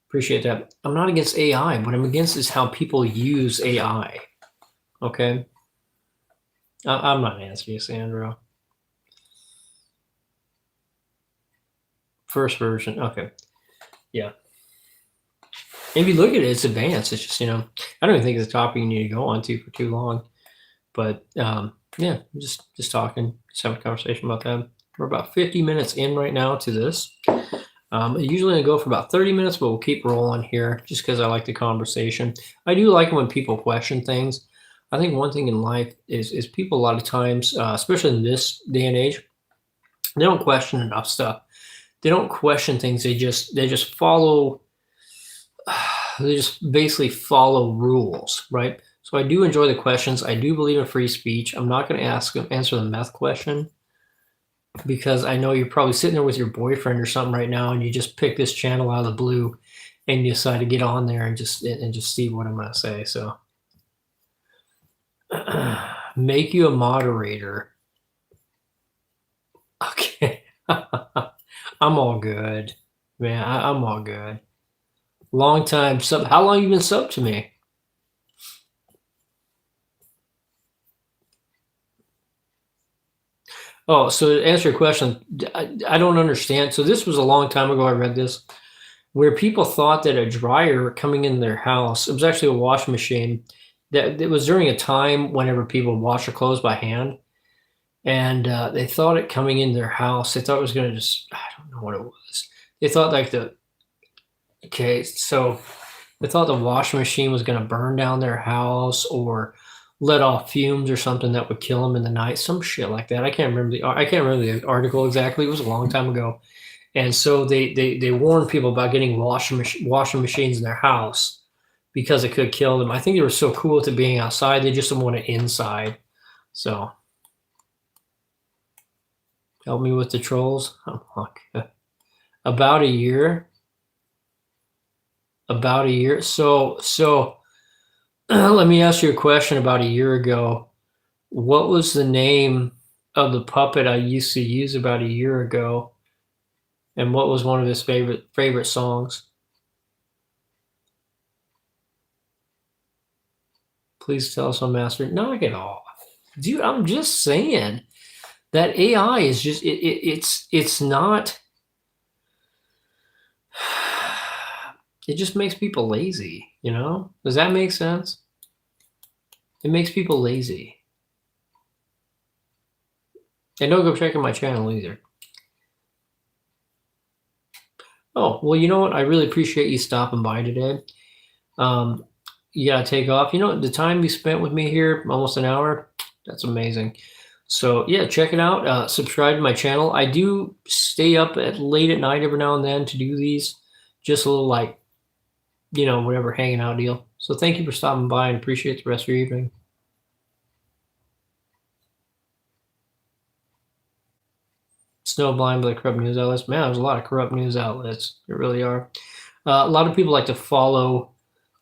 Appreciate that. I'm not against AI. What I'm against is how people use AI. Okay? I'm not answering you, Sandra. First version. Okay. Yeah. If you look at it, it's advanced. It's just, I don't even think it's a topic you need to go on to for too long. But yeah, just talking, just having a conversation about that. We're about 50 minutes in right now to this. Usually I go for about 30 minutes, but we'll keep rolling here just because I like the conversation. I do like when people question things. I think one thing in life is people a lot of times, especially in this day and age, they don't question enough stuff. They don't question things. They just follow. They just basically follow rules, right? So I do enjoy the questions. I do believe in free speech. I'm not going to answer the meth question because I know you're probably sitting there with your boyfriend or something right now, and you just pick this channel out of the blue, and you decide to get on there and just see what I'm going to say. So make you a moderator. Okay. I'm all good, man. I'm all good. Long time sub. How long you been sub to me? Oh, so to answer your question, I don't understand. So this was a long time ago. I read this where people thought that a dryer coming in their house, it was actually a washing machine, that it was during a time whenever people wash their clothes by hand. And they thought it coming in their house, they thought it was going to I don't know what it was. They thought so they thought the washing machine was going to burn down their house or let off fumes or something that would kill them in the night, some shit like that. I can't remember the article exactly. It was a long time ago. And so they warned people about getting washing machines in their house because it could kill them. I think they were so cool with it being outside, they just didn't want it inside. So help me with the trolls. Oh, okay. About a year. So let me ask you a question. About a year ago, what was the name of the puppet I used to use about a year ago? And what was one of his favorite songs? Please tell us I'm mastering. Knock it off. Dude, I'm just saying that AI is just it's not it just makes people lazy, you know? Does that make sense? It makes people lazy. And don't go checking my channel either. Oh, well, you know what? I really appreciate you stopping by today. You gotta take off. You know, the time you spent with me here, almost an hour, that's amazing. So yeah, check it out. Subscribe to my channel. I do stay up at late at night every now and then to do these. Just a little like, you know, whatever hanging out deal. So thank you for stopping by and appreciate the rest of your evening. Snowblind by the corrupt news outlets. Man, there's a lot of corrupt news outlets. There really are. A lot of people like to follow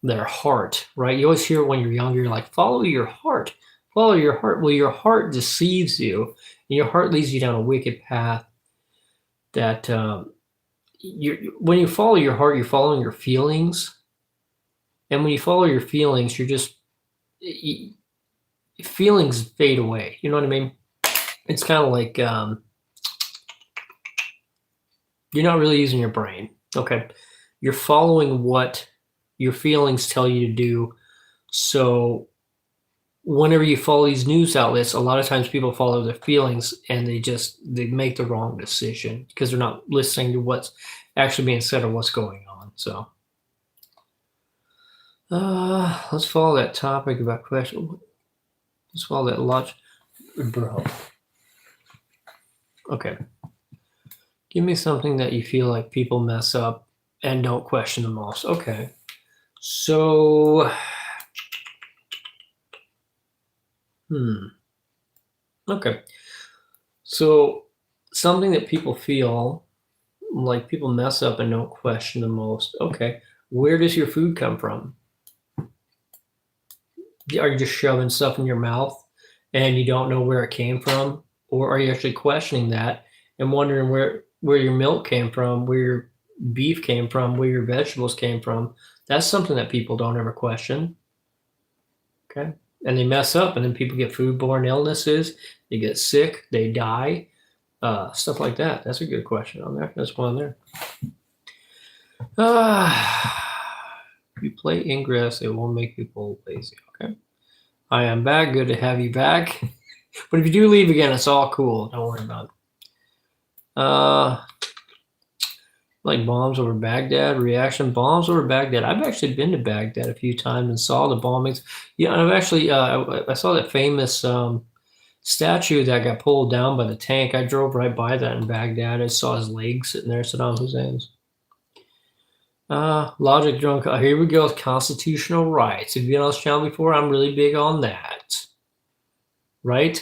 their heart, right? You always hear it when you're younger, you're like, follow your heart. Follow your heart. Well, your heart deceives you, and your heart leads you down a wicked path that when you follow your heart, you're following your feelings. And when you follow your feelings, you're just, feelings fade away. You know what I mean? It's kind of like you're not really using your brain. Okay. You're following what your feelings tell you to do. So whenever you follow these news outlets, a lot of times people follow their feelings and they make the wrong decision because they're not listening to what's actually being said or what's going on. So let's follow that topic about question. Let's follow that logic, bro. Okay. Give me something that you feel like people mess up and don't question the most. Okay. So, okay. So, something that people feel like people mess up and don't question the most. Okay. Where does your food come from? Are you just shoving stuff in your mouth and you don't know where it came from? Or are you actually questioning that and wondering where your milk came from, where your beef came from, where your vegetables came from? That's something that people don't ever question. Okay. And they mess up, and then people get foodborne illnesses, they get sick, they die, stuff like that. That's a good question on there. That's one there. If you play Ingress, it won't make people lazy. Okay. I am back. Good to have you back. But if you do leave again, it's all cool. Don't worry about it. Like bombs over Baghdad, reaction bombs over Baghdad. I've actually been to Baghdad a few times and saw the bombings. Yeah, I've actually I saw that famous statue that got pulled down by the tank. I drove right by that in Baghdad. I saw his legs sitting there, Saddam Hussein's. Logic drunk. Here we go with constitutional rights. If you've been on this channel before, I'm really big on that. Right?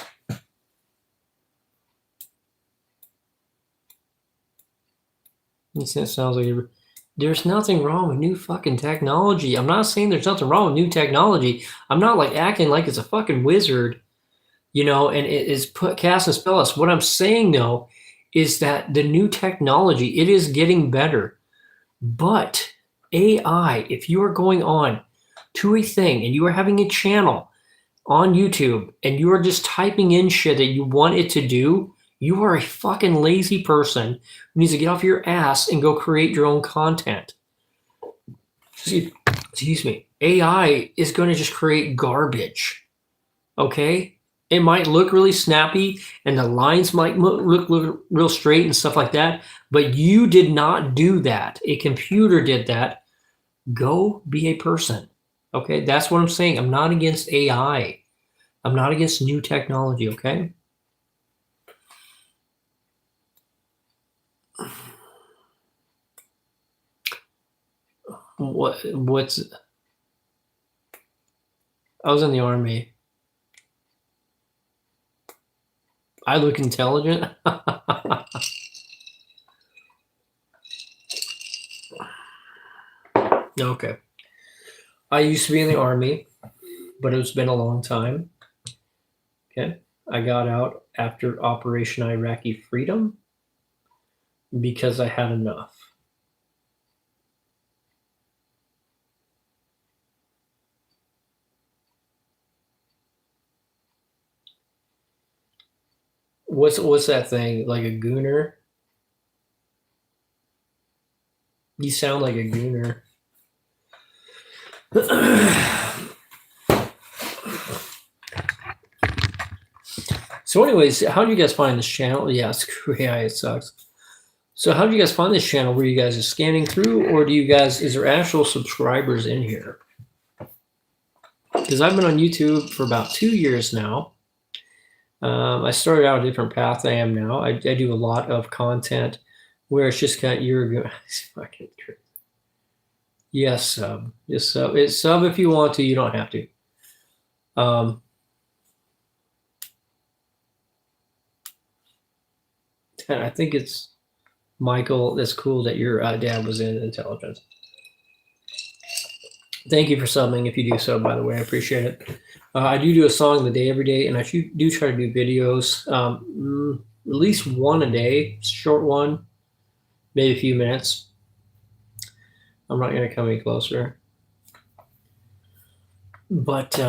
It sounds like there's nothing wrong with new fucking technology. I'm not saying there's nothing wrong with new technology. I'm not like acting like it's a fucking wizard, you know, and it is cast a spell us. What I'm saying though is that the new technology, it is getting better. But AI, if you are going on to a thing and you are having a channel on YouTube and you are just typing in shit that you want it to do, you are a fucking lazy person who needs to get off your ass and go create your own content. Excuse me. AI is going to just create garbage. Okay? It might look really snappy and the lines might look real straight and stuff like that, but you did not do that. A computer did that. Go be a person. Okay? That's what I'm saying. I'm not against AI. I'm not against new technology, okay? What's I was in the army. I look intelligent. Okay. I used to be in the army, but it's been a long time. Okay. I got out after Operation Iraqi Freedom because I had enough. What's that thing? Like a gooner? You sound like a gooner. So anyways, how do you guys find this channel? Yeah, it sucks. So how do you guys find this channel? Were you guys just scanning through, or is there actual subscribers in here? Because I've been on YouTube for about 2 years now. I started out a different path than I am now. I do a lot of content where it's just kind of you're fucking crazy. Yes, sub. Just sub. It's sub if you want to. You don't have to. And I think it's Michael. That's cool that your dad was in intelligence. Thank you for subbing. If you do sub, by the way, I appreciate it. I do a song of the day every day, and I do try to do videos, at least one a day, short one, maybe a few minutes. I'm not going to come any closer. But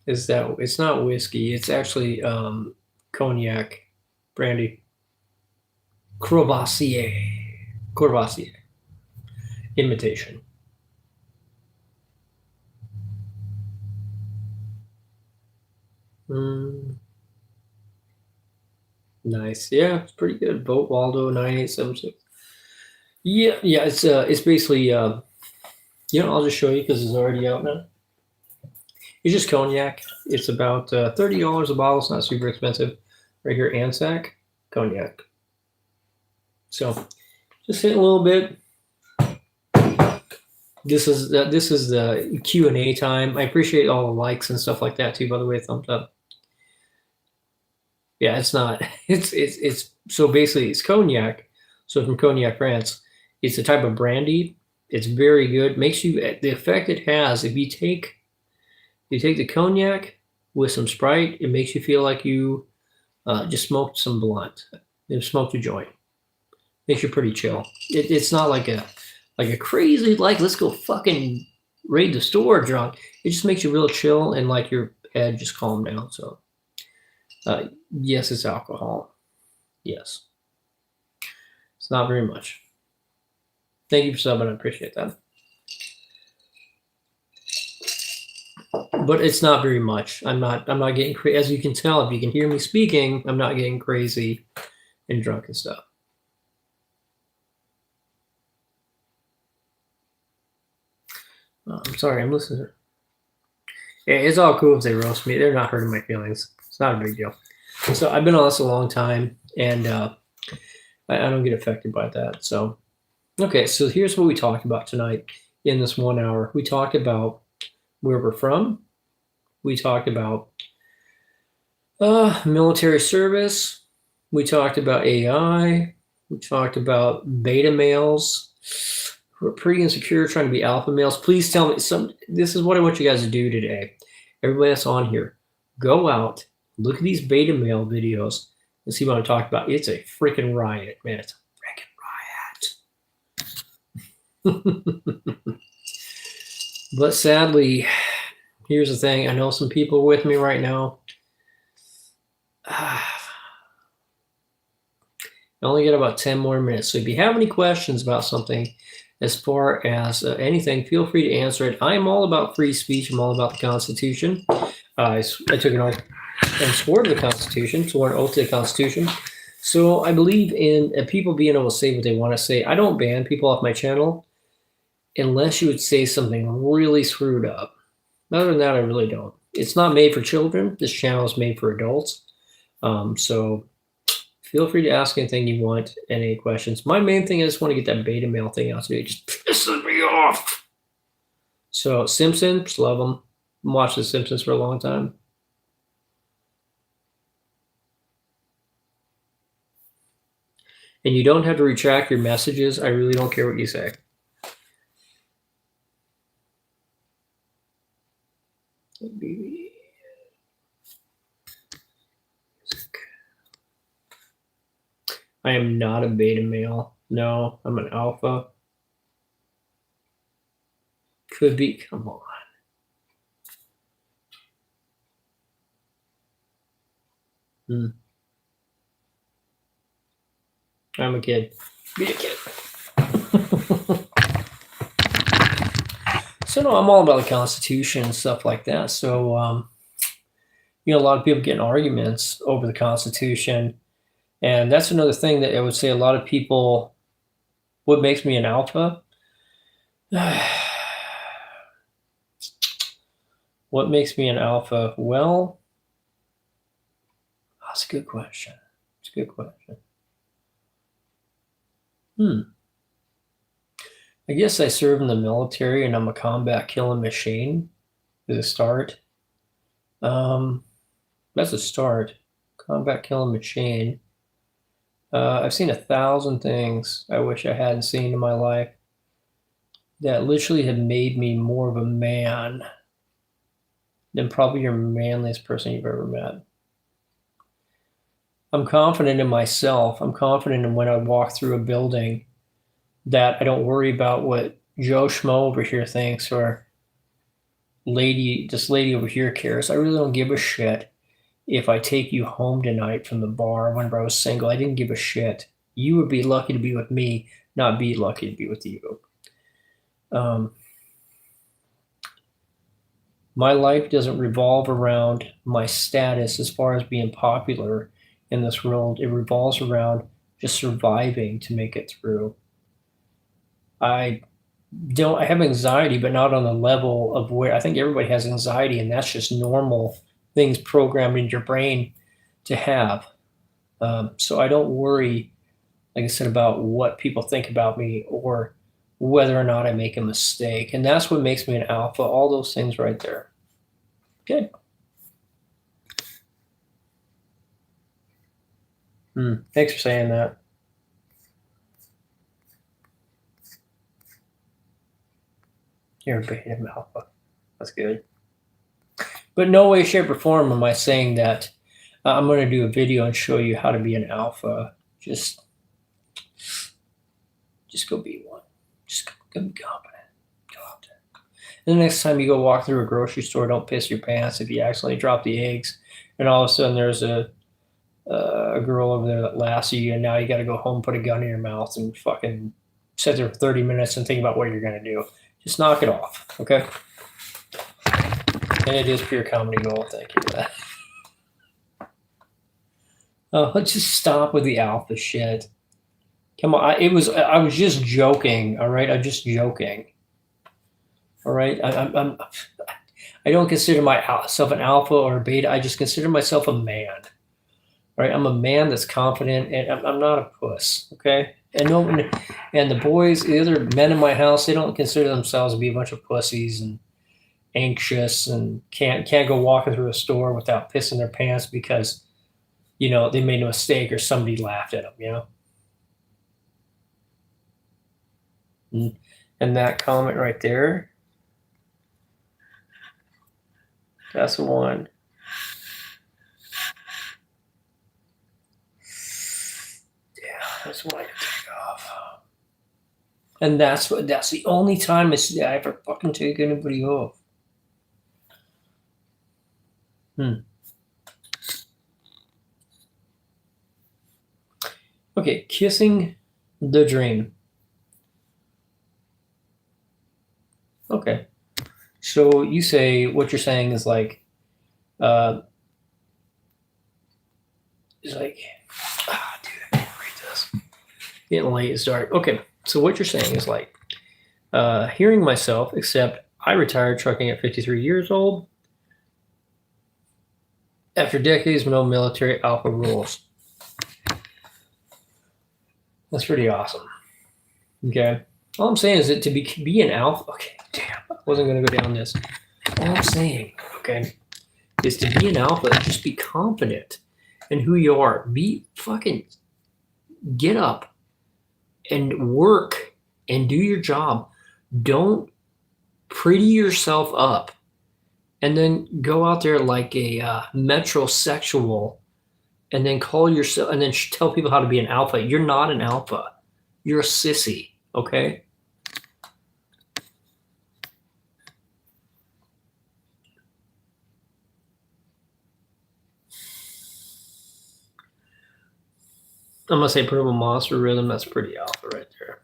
it's not whiskey. It's actually cognac, brandy. Courvoisier. Imitation. Nice. Yeah, it's pretty good. Vote Waldo 9876. Yeah, it's basically I'll just show you because it's already out now. It's just cognac. It's about $30 a bottle. It's not super expensive. Right here, Anzac cognac. So just hit a little bit. This is the Q&A time. I appreciate all the likes and stuff like that too. By the way, thumbs up. Yeah, it's not. It's so basically it's cognac. So from Cognac, France, it's a type of brandy. It's very good. Makes you the effect it has. If you take the cognac with some Sprite, it makes you feel like you just smoked some blunt. You smoked a joint. Makes you pretty chill. It's not like a crazy let's go fucking raid the store drunk. It just makes you real chill and like your head just calm down. So yes, it's alcohol. Yes. It's not very much. Thank you for subbing. I appreciate that. But it's not very much. I'm not getting crazy. As you can tell, if you can hear me speaking, I'm not getting crazy and drunk and stuff. I'm sorry, I'm listening. Yeah, it's all cool if they roast me. They're not hurting my feelings. It's not a big deal. So I've been on this a long time, and I don't get affected by that. So, okay, so here's what we talked about tonight in this 1 hour. We talked about where we're from. We talked about military service. We talked about AI. We talked about beta males who are pretty insecure trying to be alpha males. Please tell me this is what I want you guys to do today. Everybody that's on here, go out, look at these beta male videos and see what I'm talking about. It's a freaking riot, man. It's a freaking riot. But sadly, here's the thing. I know some people with me right now. I only got about 10 more minutes. So if you have any questions about something, as far as anything, feel free to answer it. I am all about free speech. I'm all about the Constitution. I took an oath and swore to the Constitution, swore an oath to the Constitution. So I believe in people being able to say what they want to say. I don't ban people off my channel unless you would say something really screwed up. Other than that, I really don't. It's not made for children. This channel is made for adults. So feel free to ask anything you want, any questions. My main thing is I just want to get that beta male thing out today. It just pisses me off. So Simpsons, love them. Watched The Simpsons for a long time. And you don't have to retract your messages. I really don't care what you say. I am not a beta male. No, I'm an alpha. Could be. Come on. Hmm. I'm a kid. Be a kid. So no, I'm all about the Constitution and stuff like that. So a lot of people get in arguments over the Constitution, and that's another thing that I would say a lot of people. What makes me an alpha? What makes me an alpha? Well, that's a good question. It's a good question. I guess I serve in the military and I'm a combat killing machine. Is a start. That's a start. Combat killing machine. I've seen 1,000 things I wish I hadn't seen in my life that literally have made me more of a man than probably your manliest person you've ever met. I'm confident in myself. I'm confident in when I walk through a building that I don't worry about what Joe Schmo over here thinks or this lady over here cares. I really don't give a shit if I take you home tonight from the bar whenever I was single. I didn't give a shit. You would be lucky to be with me, not be lucky to be with you. My life doesn't revolve around my status as far as being popular in this world. It revolves around just surviving to make it through. I I have anxiety, but not on the level of where I think everybody has anxiety, and that's just normal things programmed in your brain to have. So I don't worry, like I said, about what people think about me or whether or not I make a mistake. And that's what makes me an alpha, all those things right there. Good. Thanks for saying that. You're a beta alpha. That's good. But no way, shape, or form am I saying that I'm going to do a video and show you how to be an alpha. Just go be one. Just go be confident. Go out there. And the next time you go walk through a grocery store, don't piss your pants if you accidentally drop the eggs, and all of a sudden there's a girl over there that lasso you, and now you got to go home, put a gun in your mouth, and fucking sit there for 30 minutes and think about what you're going to do. Just knock it off, okay? And it is pure comedy gold. Thank you for that. Let's just stop with the alpha shit. Come on, I was just joking. All right, I'm just joking. All right, I don't consider myself an alpha or a beta. I just consider myself a man. All right, I'm a man that's confident, and I'm not a puss. Okay, and the boys, the other men in my house, they don't consider themselves to be a bunch of pussies and anxious and can't go walking through a store without pissing their pants because they made a mistake or somebody laughed at them. And that comment right there, that's the one. Yeah, that's one I can take off. And that's the only time I ever fucking take anybody off. Okay, kissing the dream. Okay. So you say what you're saying is like, dude, I can't read this. Getting late, it's dark. Okay, so what you're saying is like, hearing myself, except I retired trucking at 53 years old after decades of no military alpha rules. That's pretty awesome. Okay. All I'm saying is that to be an alpha, okay, damn, I wasn't going to go down this. All I'm saying, okay, is to be an alpha, just be confident in who you are. Be fucking, get up and work and do your job. Don't pretty yourself up and then go out there like a metrosexual and then call yourself and then tell people how to be an alpha. You're not an alpha. You're a sissy, okay? I'm gonna say Purple Monster Rhythm. That's pretty alpha right there.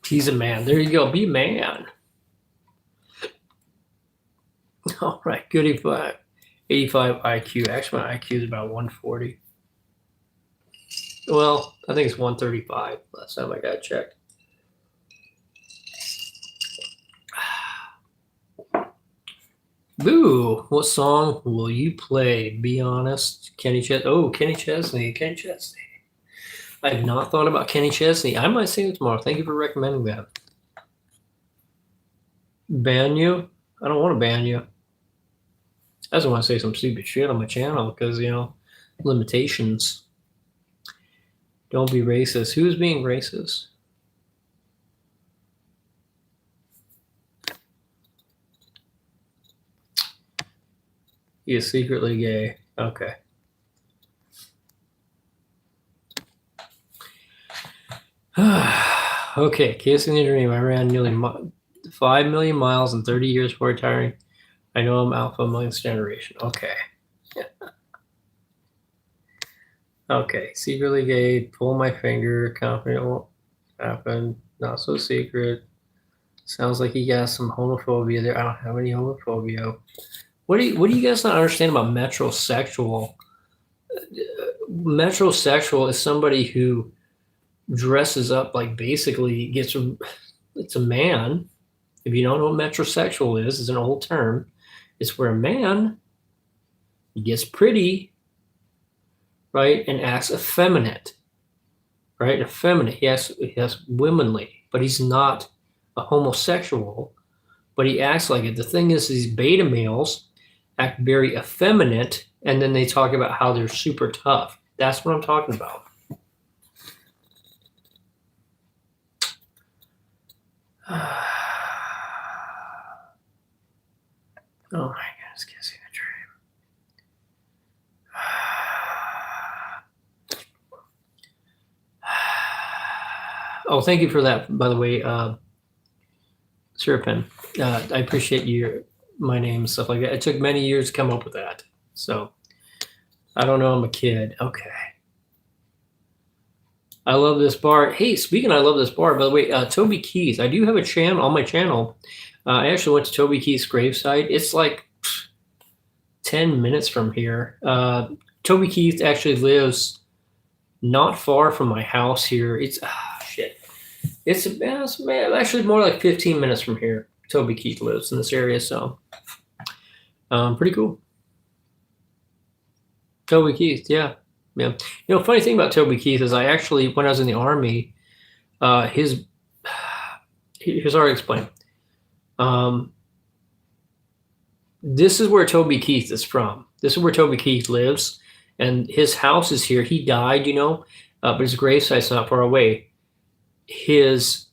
He's a man. There you go. Be a man. All right. Good 85 IQ. Actually, my IQ is about 140. Well, I think it's 135 last time I got checked. Boo! What song will you play? Be honest. Kenny Chesney. Oh, Kenny Chesney. Kenny Chesney. I have not thought about Kenny Chesney. I might sing it tomorrow. Thank you for recommending that. Ban you? I don't want to ban you. I just want to say some stupid shit on my channel because, limitations. Don't be racist. Who's being racist? He is secretly gay. Okay. Okay, Kissing the Dream. I ran nearly 5 million miles in 30 years before retiring. I know I'm alpha amongst generation. Okay. Okay, secretly gay. Pull my finger. Confident won't happen. Not so secret. Sounds like you got some homophobia there. I don't have any homophobia. What do you guys not understand about metrosexual? Metrosexual is somebody who dresses up like basically it's a man. If you don't know what metrosexual is, it's an old term. It's where a man gets pretty, right, and acts effeminate, right? Effeminate. He has womanly, but he's not a homosexual, but he acts like it. The thing is, these beta males act very effeminate, and then they talk about how they're super tough. That's what I'm talking about. Oh my goodness, kissing a dream. Oh, thank you for that, by the way, Sirpin. I appreciate my name and stuff like that. It took many years to come up with that. So I don't know. I'm a kid. Okay. I love this bar. Hey, speaking of I love this bar, by the way, Toby Keith. I do have a channel on my channel. I actually went to Toby Keith's gravesite. It's like 10 minutes from here. Toby Keith actually lives not far from my house here. It's shit. It's actually more like 15 minutes from here. Toby Keith lives in this area, so pretty cool. Toby Keith, yeah. Funny thing about Toby Keith is I actually, when I was in the Army, here's how I explain. This is where Toby Keith is from. This is where Toby Keith lives, and his house is here. He died, but his gravesite's not far away. His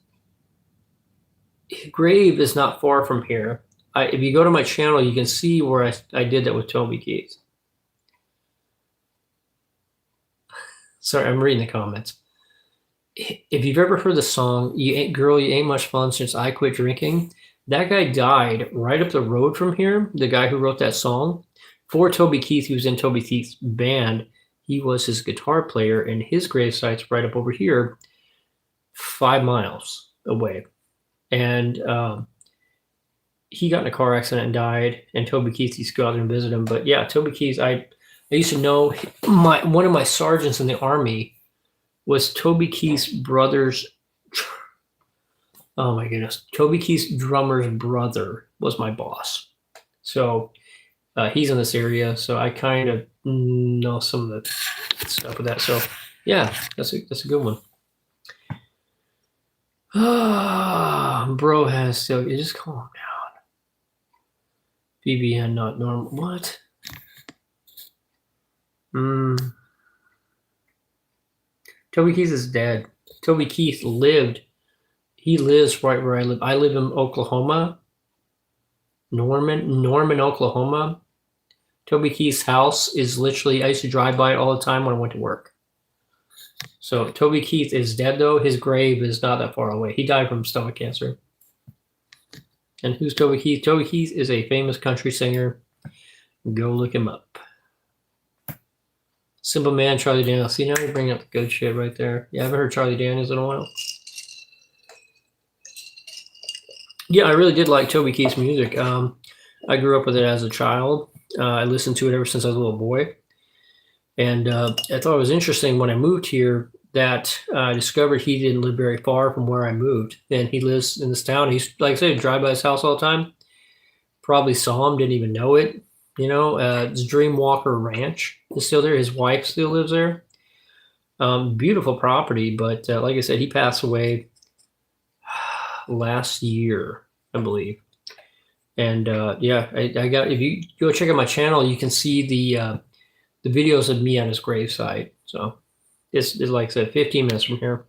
grave is not far from here. If you go to my channel, you can see where I did that with Toby Keith. Sorry, I'm reading the comments. If you've ever heard the song, You Ain't Much Fun Since I Quit Drinking, that guy died right up the road from here, the guy who wrote that song. For Toby Keith, he was in Toby Keith's band. He was his guitar player, and his gravesite's right up over here, 5 miles away. And he got in a car accident and died, and Toby Keith used to go out and visit him. But yeah, Toby Keith, I used to know one of my sergeants in the Army was Toby Keith's brother's. Oh my goodness. Toby Keith's drummer's brother was my boss. So he's in this area. So I kind of know some of the stuff with that. So yeah, that's a good one. Bro has still, you just calm down. BBN not normal. What? Toby Keith is dead. Toby Keith lived. He lives right where I live. I live in Oklahoma. Norman, Oklahoma. Toby Keith's house is literally, I used to drive by it all the time when I went to work. So Toby Keith is dead, though. His grave is not that far away. He died from stomach cancer. And who's Toby Keith? Toby Keith is a famous country singer. Go look him up. Simple Man, Charlie Daniels. See, now you're bringing up the good shit right there. Yeah, I haven't heard Charlie Daniels in a while. Yeah, I really did like Toby Keith's music. I grew up with it as a child. I listened to it ever since I was a little boy. And I thought it was interesting when I moved here that I discovered he didn't live very far from where I moved. And he lives in this town. He's, like I said, drive by his house all the time. Probably saw him, didn't even know it. It's Dreamwalker Ranch is still there. His wife still lives there. Beautiful property, but like I said, he passed away last year, I believe. And yeah, I got. If you go check out my channel, you can see the videos of me on his gravesite. So it's like I said, 15 minutes from here.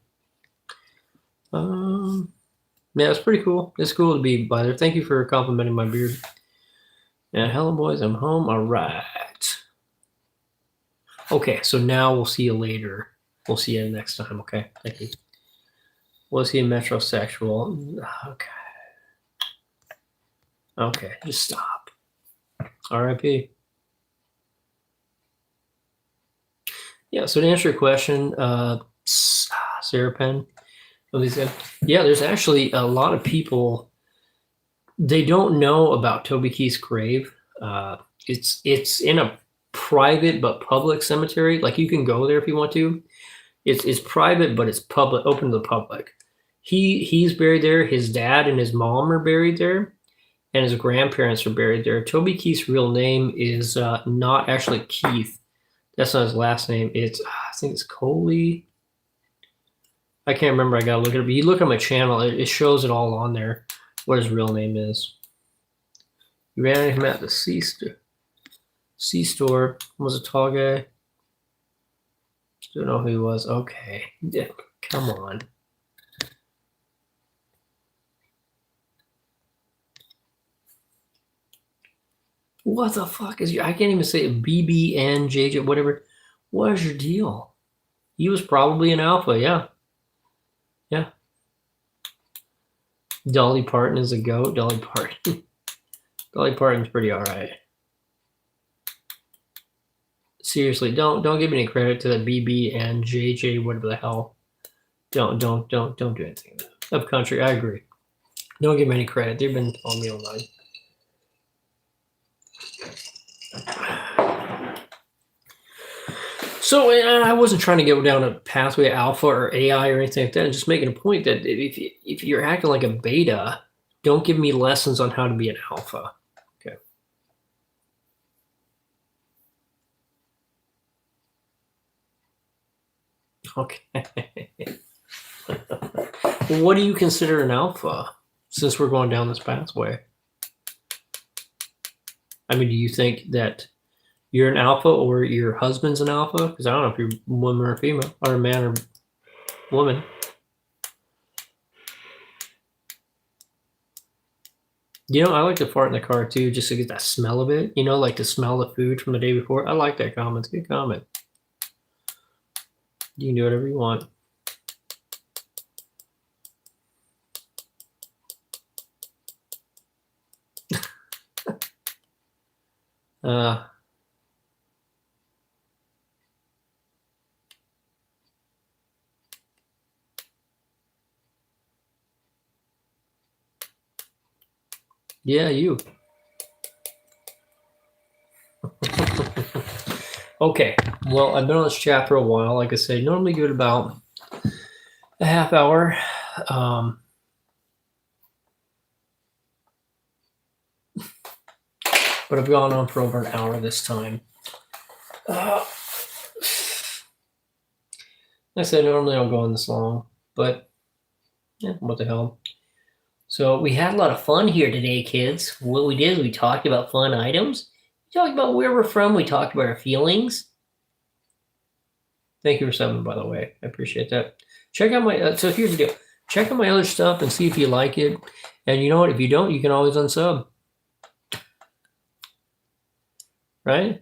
Yeah, it's pretty cool. It's cool to be by there. Thank you for complimenting my beard. And hello, boys. I'm home. All right. Okay, so now we'll see you later. We'll see you next time. Okay, thank you. Was he a metrosexual? Okay. Okay, just stop. R.I.P. Yeah, so to answer your question, Sarah Penn, yeah, there's actually a lot of people, they don't know about Toby Keith's grave. It's in a private but public cemetery. Like, you can go there if you want to. It's private, but it's public, open to the public. He's buried there. His dad and his mom are buried there, and his grandparents are buried there. Toby Keith's real name is not actually Keith. That's not his last name. It's I think it's Coley. I can't remember. I gotta look it up. But you look at my channel, it shows it all on there. What his real name is. You ran into him at the C store. Was a tall guy. Don't know who he was. Okay, yeah, come on. What the fuck is I can't even say it. BBN, JJ, whatever. What is your deal? He was probably an alpha, yeah. Yeah. Dolly Parton is a goat. Dolly Parton. Dolly Parton's pretty alright. Seriously, don't give any credit to the BB and JJ, whatever the hell. Don't do anything of country. I agree. Don't give them any credit. They've been on me all night. So I wasn't trying to go down a pathway alpha or AI or anything like that. I'm just making a point that if you're acting like a beta, don't give me lessons on how to be an alpha. Okay. Okay. What do you consider an alpha, since we're going down this pathway? I mean, do you think that you're an alpha or your husband's an alpha? Because I don't know if you're a woman or a female, or a man or woman. I like to fart in the car too, just to get that smell of it. Like to smell the food from the day before. I like that comment. It's a good comment. You can do whatever you want. Yeah, you. Okay, well, I've been on this chat for a while. Like I say, normally give it about a half hour. But I've gone on for over an hour this time. Like I said, normally I don't go on this long, but yeah, what the hell. So we had a lot of fun here today, kids. What we did is we talked about fun items. We talked about where we're from. We talked about our feelings. Thank you for subbing, by the way. I appreciate that. Check out my, so here's the deal. Check out my other stuff and see if you like it. And you know what? If you don't, you can always unsub. Right?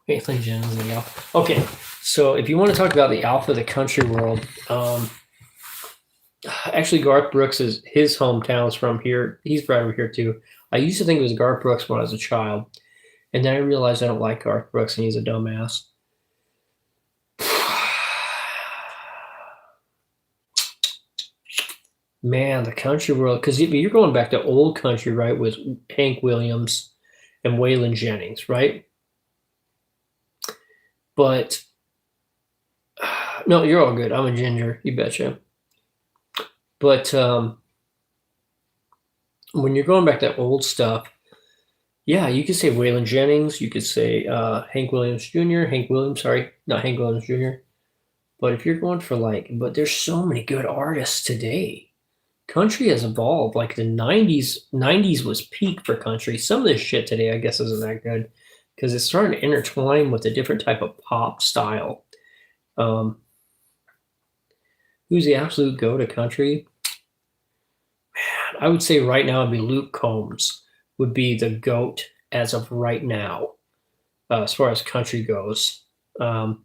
Okay, so if you want to talk about the alpha of the country world, actually Garth Brooks his hometown's from here. He's right over here too. I used to think it was Garth Brooks when I was a child, And then I realized I don't like Garth Brooks and he's a dumbass. Man, the country world, because you're going back to old country, right, with Hank Williams and Waylon Jennings, right? But no, you're all good. I'm a ginger, you betcha. But when you're going back to old stuff, yeah, you could say Waylon Jennings. You could say Hank Williams Jr. Not Hank Williams Jr. But if you're going for but there's so many good artists today. Country has evolved. Like the '90s was peak for country. Some of this shit today, I guess, isn't that good because it's starting to intertwine with a different type of pop style. Who's the absolute go-to country? Man, I would say right now it'd be Luke Combs would be the GOAT as of right now, as far as country goes. But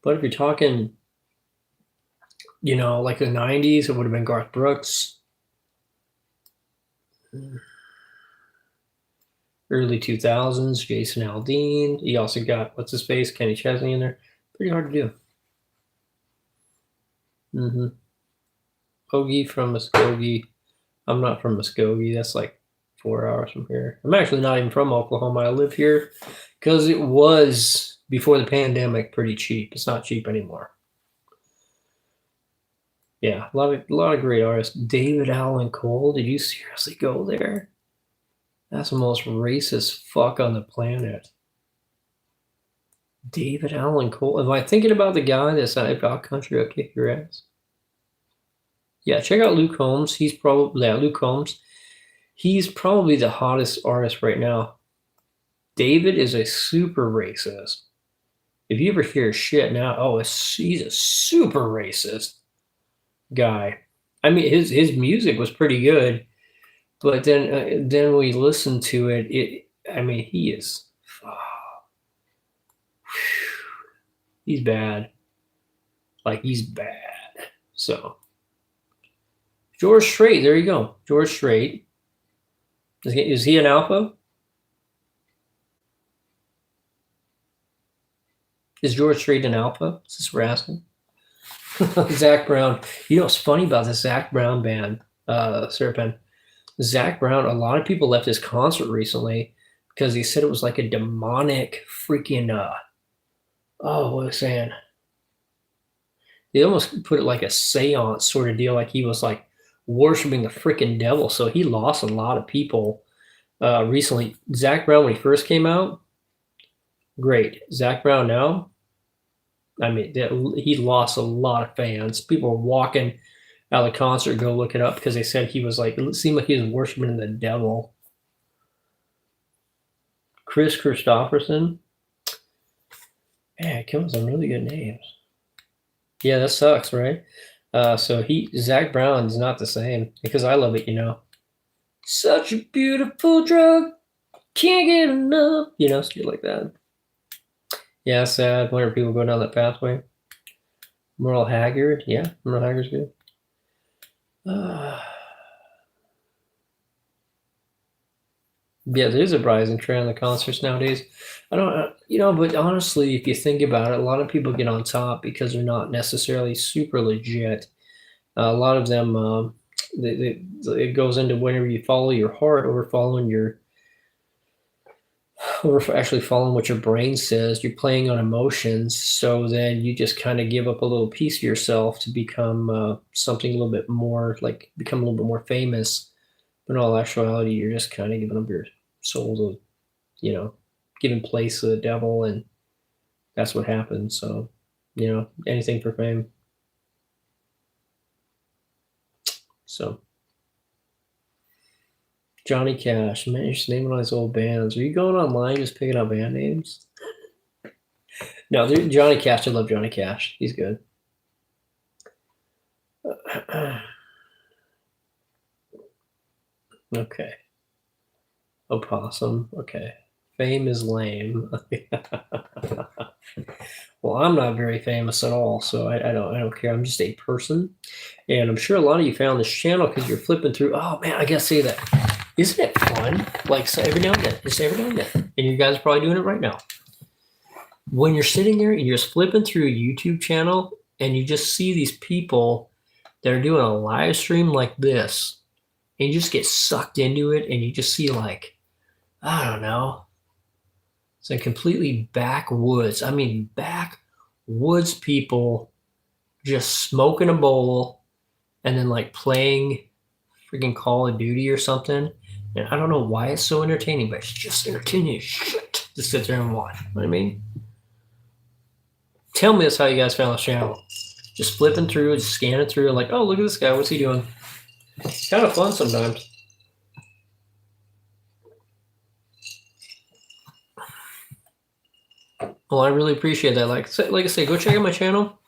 if you're talking, like the '90s, it would have been Garth Brooks. Early 2000s, Jason Aldean. You also got, what's his face, Kenny Chesney in there. Pretty hard to do. Hoagie from Muskogee. I'm not from Muskogee. That's like 4 hours from here. I'm actually not even from Oklahoma. I live here because it was, before the pandemic, pretty cheap. It's not cheap anymore. Yeah, a lot of great artists. David Allan Cole. Did you seriously go there? That's the most racist fuck on the planet. David Allan Cole. Am I thinking about the guy that's not about country? I'll kick your ass. Yeah, check out Luke Combs. Luke Combs. He's probably the hottest artist right now. David is a super racist. If you ever hear shit now, he's a super racist guy. I mean, his music was pretty good, but then when we listen to it, he is. He's bad. He's bad. So, George Strait, there you go. George Strait. Is he an alpha? Is George Strait an alpha? Is this what we're asking? Zach Brown. You know what's funny about the Zach Brown band, Serpent? Zach Brown, a lot of people left his concert recently because he said it was like a demonic freaking, what was I saying? They almost put it like a seance sort of deal, like he was like worshiping the freaking devil. So he lost a lot of people recently. Zach Brown, when he first came out, great. Zach Brown now, he lost a lot of fans. People were walking out of the concert, go look it up, because they said he was it seemed like he was worshiping the devil. Chris Christopherson. Man, it comes with some really good names. Yeah, that sucks, right? So Zach Brown is not the same, because I love it, Such a beautiful drug, can't get enough, shit like that. Yeah, sad. Whenever people go down that pathway. Merle Haggard, yeah, Merle Haggard's good. Yeah, there's a rising trend on the concerts nowadays. I don't, but honestly, if you think about it, a lot of people get on top because they're not necessarily super legit. A lot of them, it goes into whenever you follow your heart or actually following what your brain says. You're playing on emotions, so then you just kind of give up a little piece of yourself to become something a little bit more, become a little bit more famous. But in all actuality, you're just kind of giving up your soul to, giving place to the devil, and that's what happens. So, anything for fame. So, Johnny Cash, man, you're just naming all these old bands. Are you going online just picking up band names? No, Johnny Cash. I love Johnny Cash. He's good. Okay. Opossum. Okay. Fame is lame. Well, I'm not very famous at all, so I don't care. I'm just a person, and I'm sure a lot of you found this channel because you're flipping through. Oh man, I gotta say that Isn't it fun? Like, so every now and then, just every now and then, and you guys are probably doing it right now. When you're sitting there and you're just flipping through a YouTube channel and you just see these people that are doing a live stream like this, and you just get sucked into it, and you just see, like, I don't know, it's like completely backwoods. I mean, backwoods people just smoking a bowl and then like playing freaking Call of Duty or something. And I don't know why it's so entertaining, but it's just entertaining as shit to sit there and watch. You know what I mean? Tell me that's how you guys found this channel. Just flipping through, just scanning through, like, oh, look at this guy. What's he doing? It's kind of fun sometimes. Well, I really appreciate that. Like I say, go check out my channel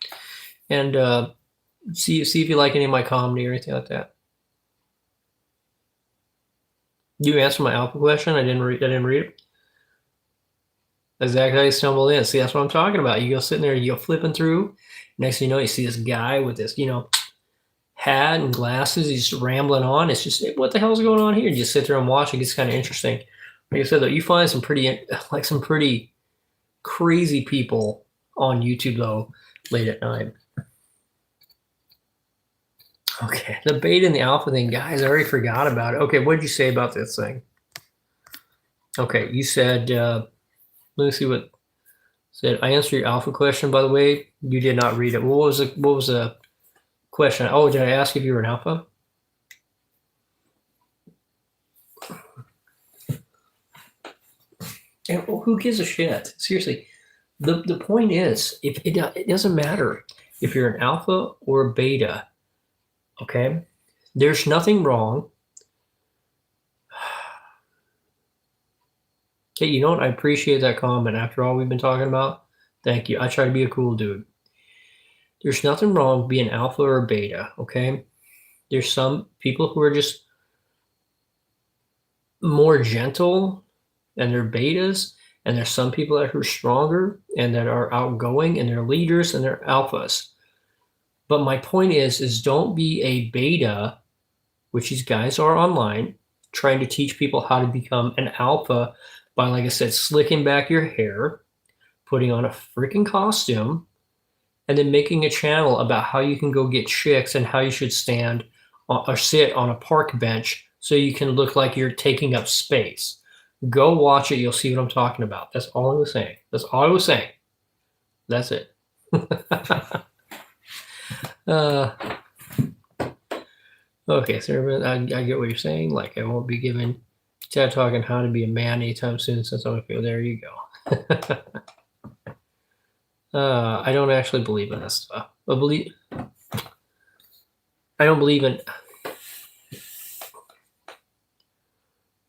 and see if you like any of my comedy or anything like that. You answered my alpha question. I didn't read it. Exactly how you stumbled in. See, that's what I'm talking about. You go sitting there, you go flipping through. Next thing you know, you see this guy with this, hat and glasses. He's just rambling on. It's just, what the hell is going on here? You just sit there and watch. It gets kind of interesting. Like I said, though, you find some pretty crazy people on YouTube, though, late at night. Okay, the beta and the alpha thing, guys, I already forgot about it. Okay, what did you say about this thing? Okay, you said, let me see what said. I answered your alpha question, by the way. You did not read it. What was the question? Oh, did I ask if you were an alpha? And who gives a shit? Seriously, the point is, if it doesn't matter if you're an alpha or a beta. Okay, there's nothing wrong. Okay, you know what? I appreciate that comment. After all we've been talking about, thank you. I try to be a cool dude. There's nothing wrong with being alpha or beta. Okay, there's some people who are just more gentle and they're betas, and there's some people that are stronger and that are outgoing and they're leaders and they're alphas. But my point is don't be a beta, which these guys are online, trying to teach people how to become an alpha by, like I said, slicking back your hair, putting on a freaking costume, and then making a channel about how you can go get chicks and how you should stand or sit on a park bench so you can look like you're taking up space. Go watch it. You'll see what I'm talking about. That's all I was saying. That's all I was saying. That's it. Okay, so I get what you're saying. Like, I won't be giving TED Talk on how to be a man anytime soon since I'm going to feel, there you go. I don't actually believe in this stuff. I don't believe in.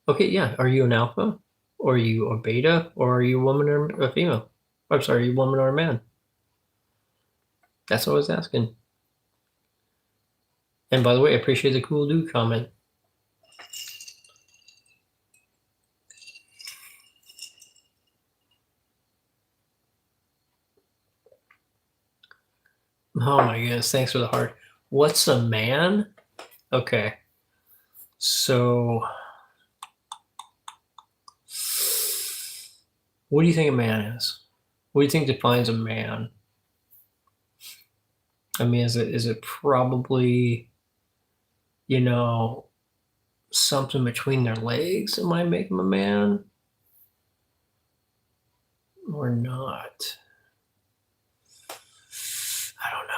Okay, yeah. Are you an alpha? Or are you a beta? Or are you a woman or a female? I'm sorry, are you a woman or a man? That's what I was asking. And by the way, I appreciate the cool dude comment. Oh my goodness, thanks for the heart. What's a man? Okay. So, what do you think a man is? What do you think defines a man? I mean, is it probably, something between their legs that might make them a man? Or not? I don't know.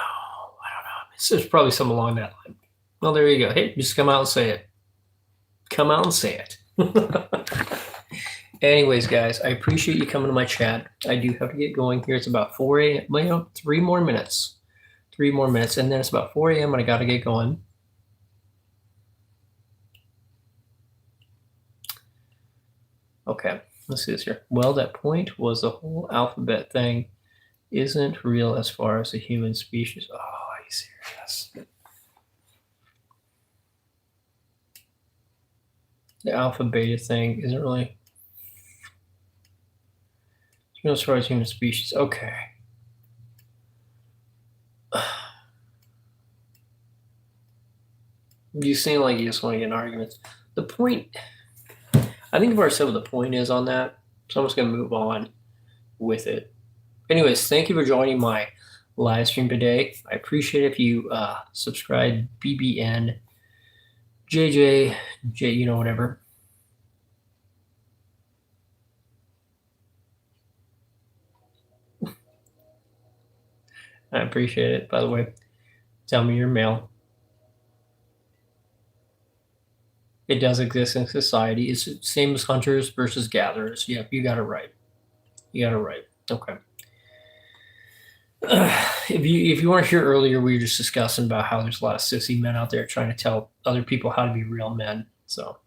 There's probably something along that line. Well, there you go. Hey, just come out and say it. Come out and say it. Anyways, guys, I appreciate you coming to my chat. I do have to get going here. It's about 4 a.m. 3 more minutes. 3 more minutes, and then it's about 4 a.m. and I got to get going. Okay, let's see this here. Well, that point was the whole alphabet thing isn't real as far as the human species. Oh, are you serious? The alpha beta thing isn't really real as far as human species. Okay. You seem like you just want to get in arguments. The point, I think I've already said what the point is on that, so I'm just going to move on with it. Anyways, thank you for joining my live stream today. I appreciate it if you subscribe, BBN, JJ, whatever. I appreciate it, by the way. Tell me your mail. It does exist in society. It's the same as hunters versus gatherers. Yep, you got it right. You got it right. Okay. If you weren't here earlier, we were just discussing about how there's a lot of sissy men out there trying to tell other people how to be real men. So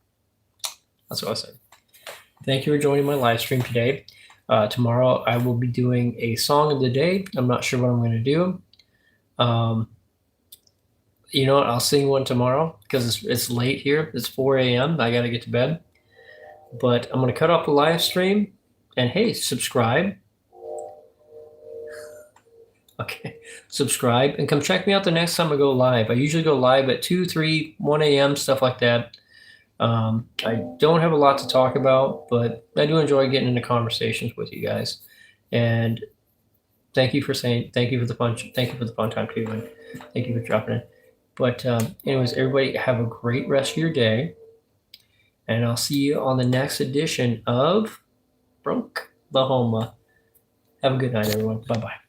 that's what I said. Thank you for joining my live stream today. Tomorrow I will be doing a song of the day. I'm not sure what I'm going to do. You know what? I'll sing one tomorrow because it's late here. It's 4 a.m. I got to get to bed. But I'm going to cut off the live stream. And hey, subscribe. Okay, subscribe and come check me out the next time I go live. I usually go live at 2, 3, 1 a.m., stuff like that. I don't have a lot to talk about, but I do enjoy getting into conversations with you guys. And thank you for the fun time too, and thank you for dropping in. But anyways, everybody have a great rest of your day, and I'll see you on the next edition of Broke Lahoma. Have a good night, everyone. Bye-bye.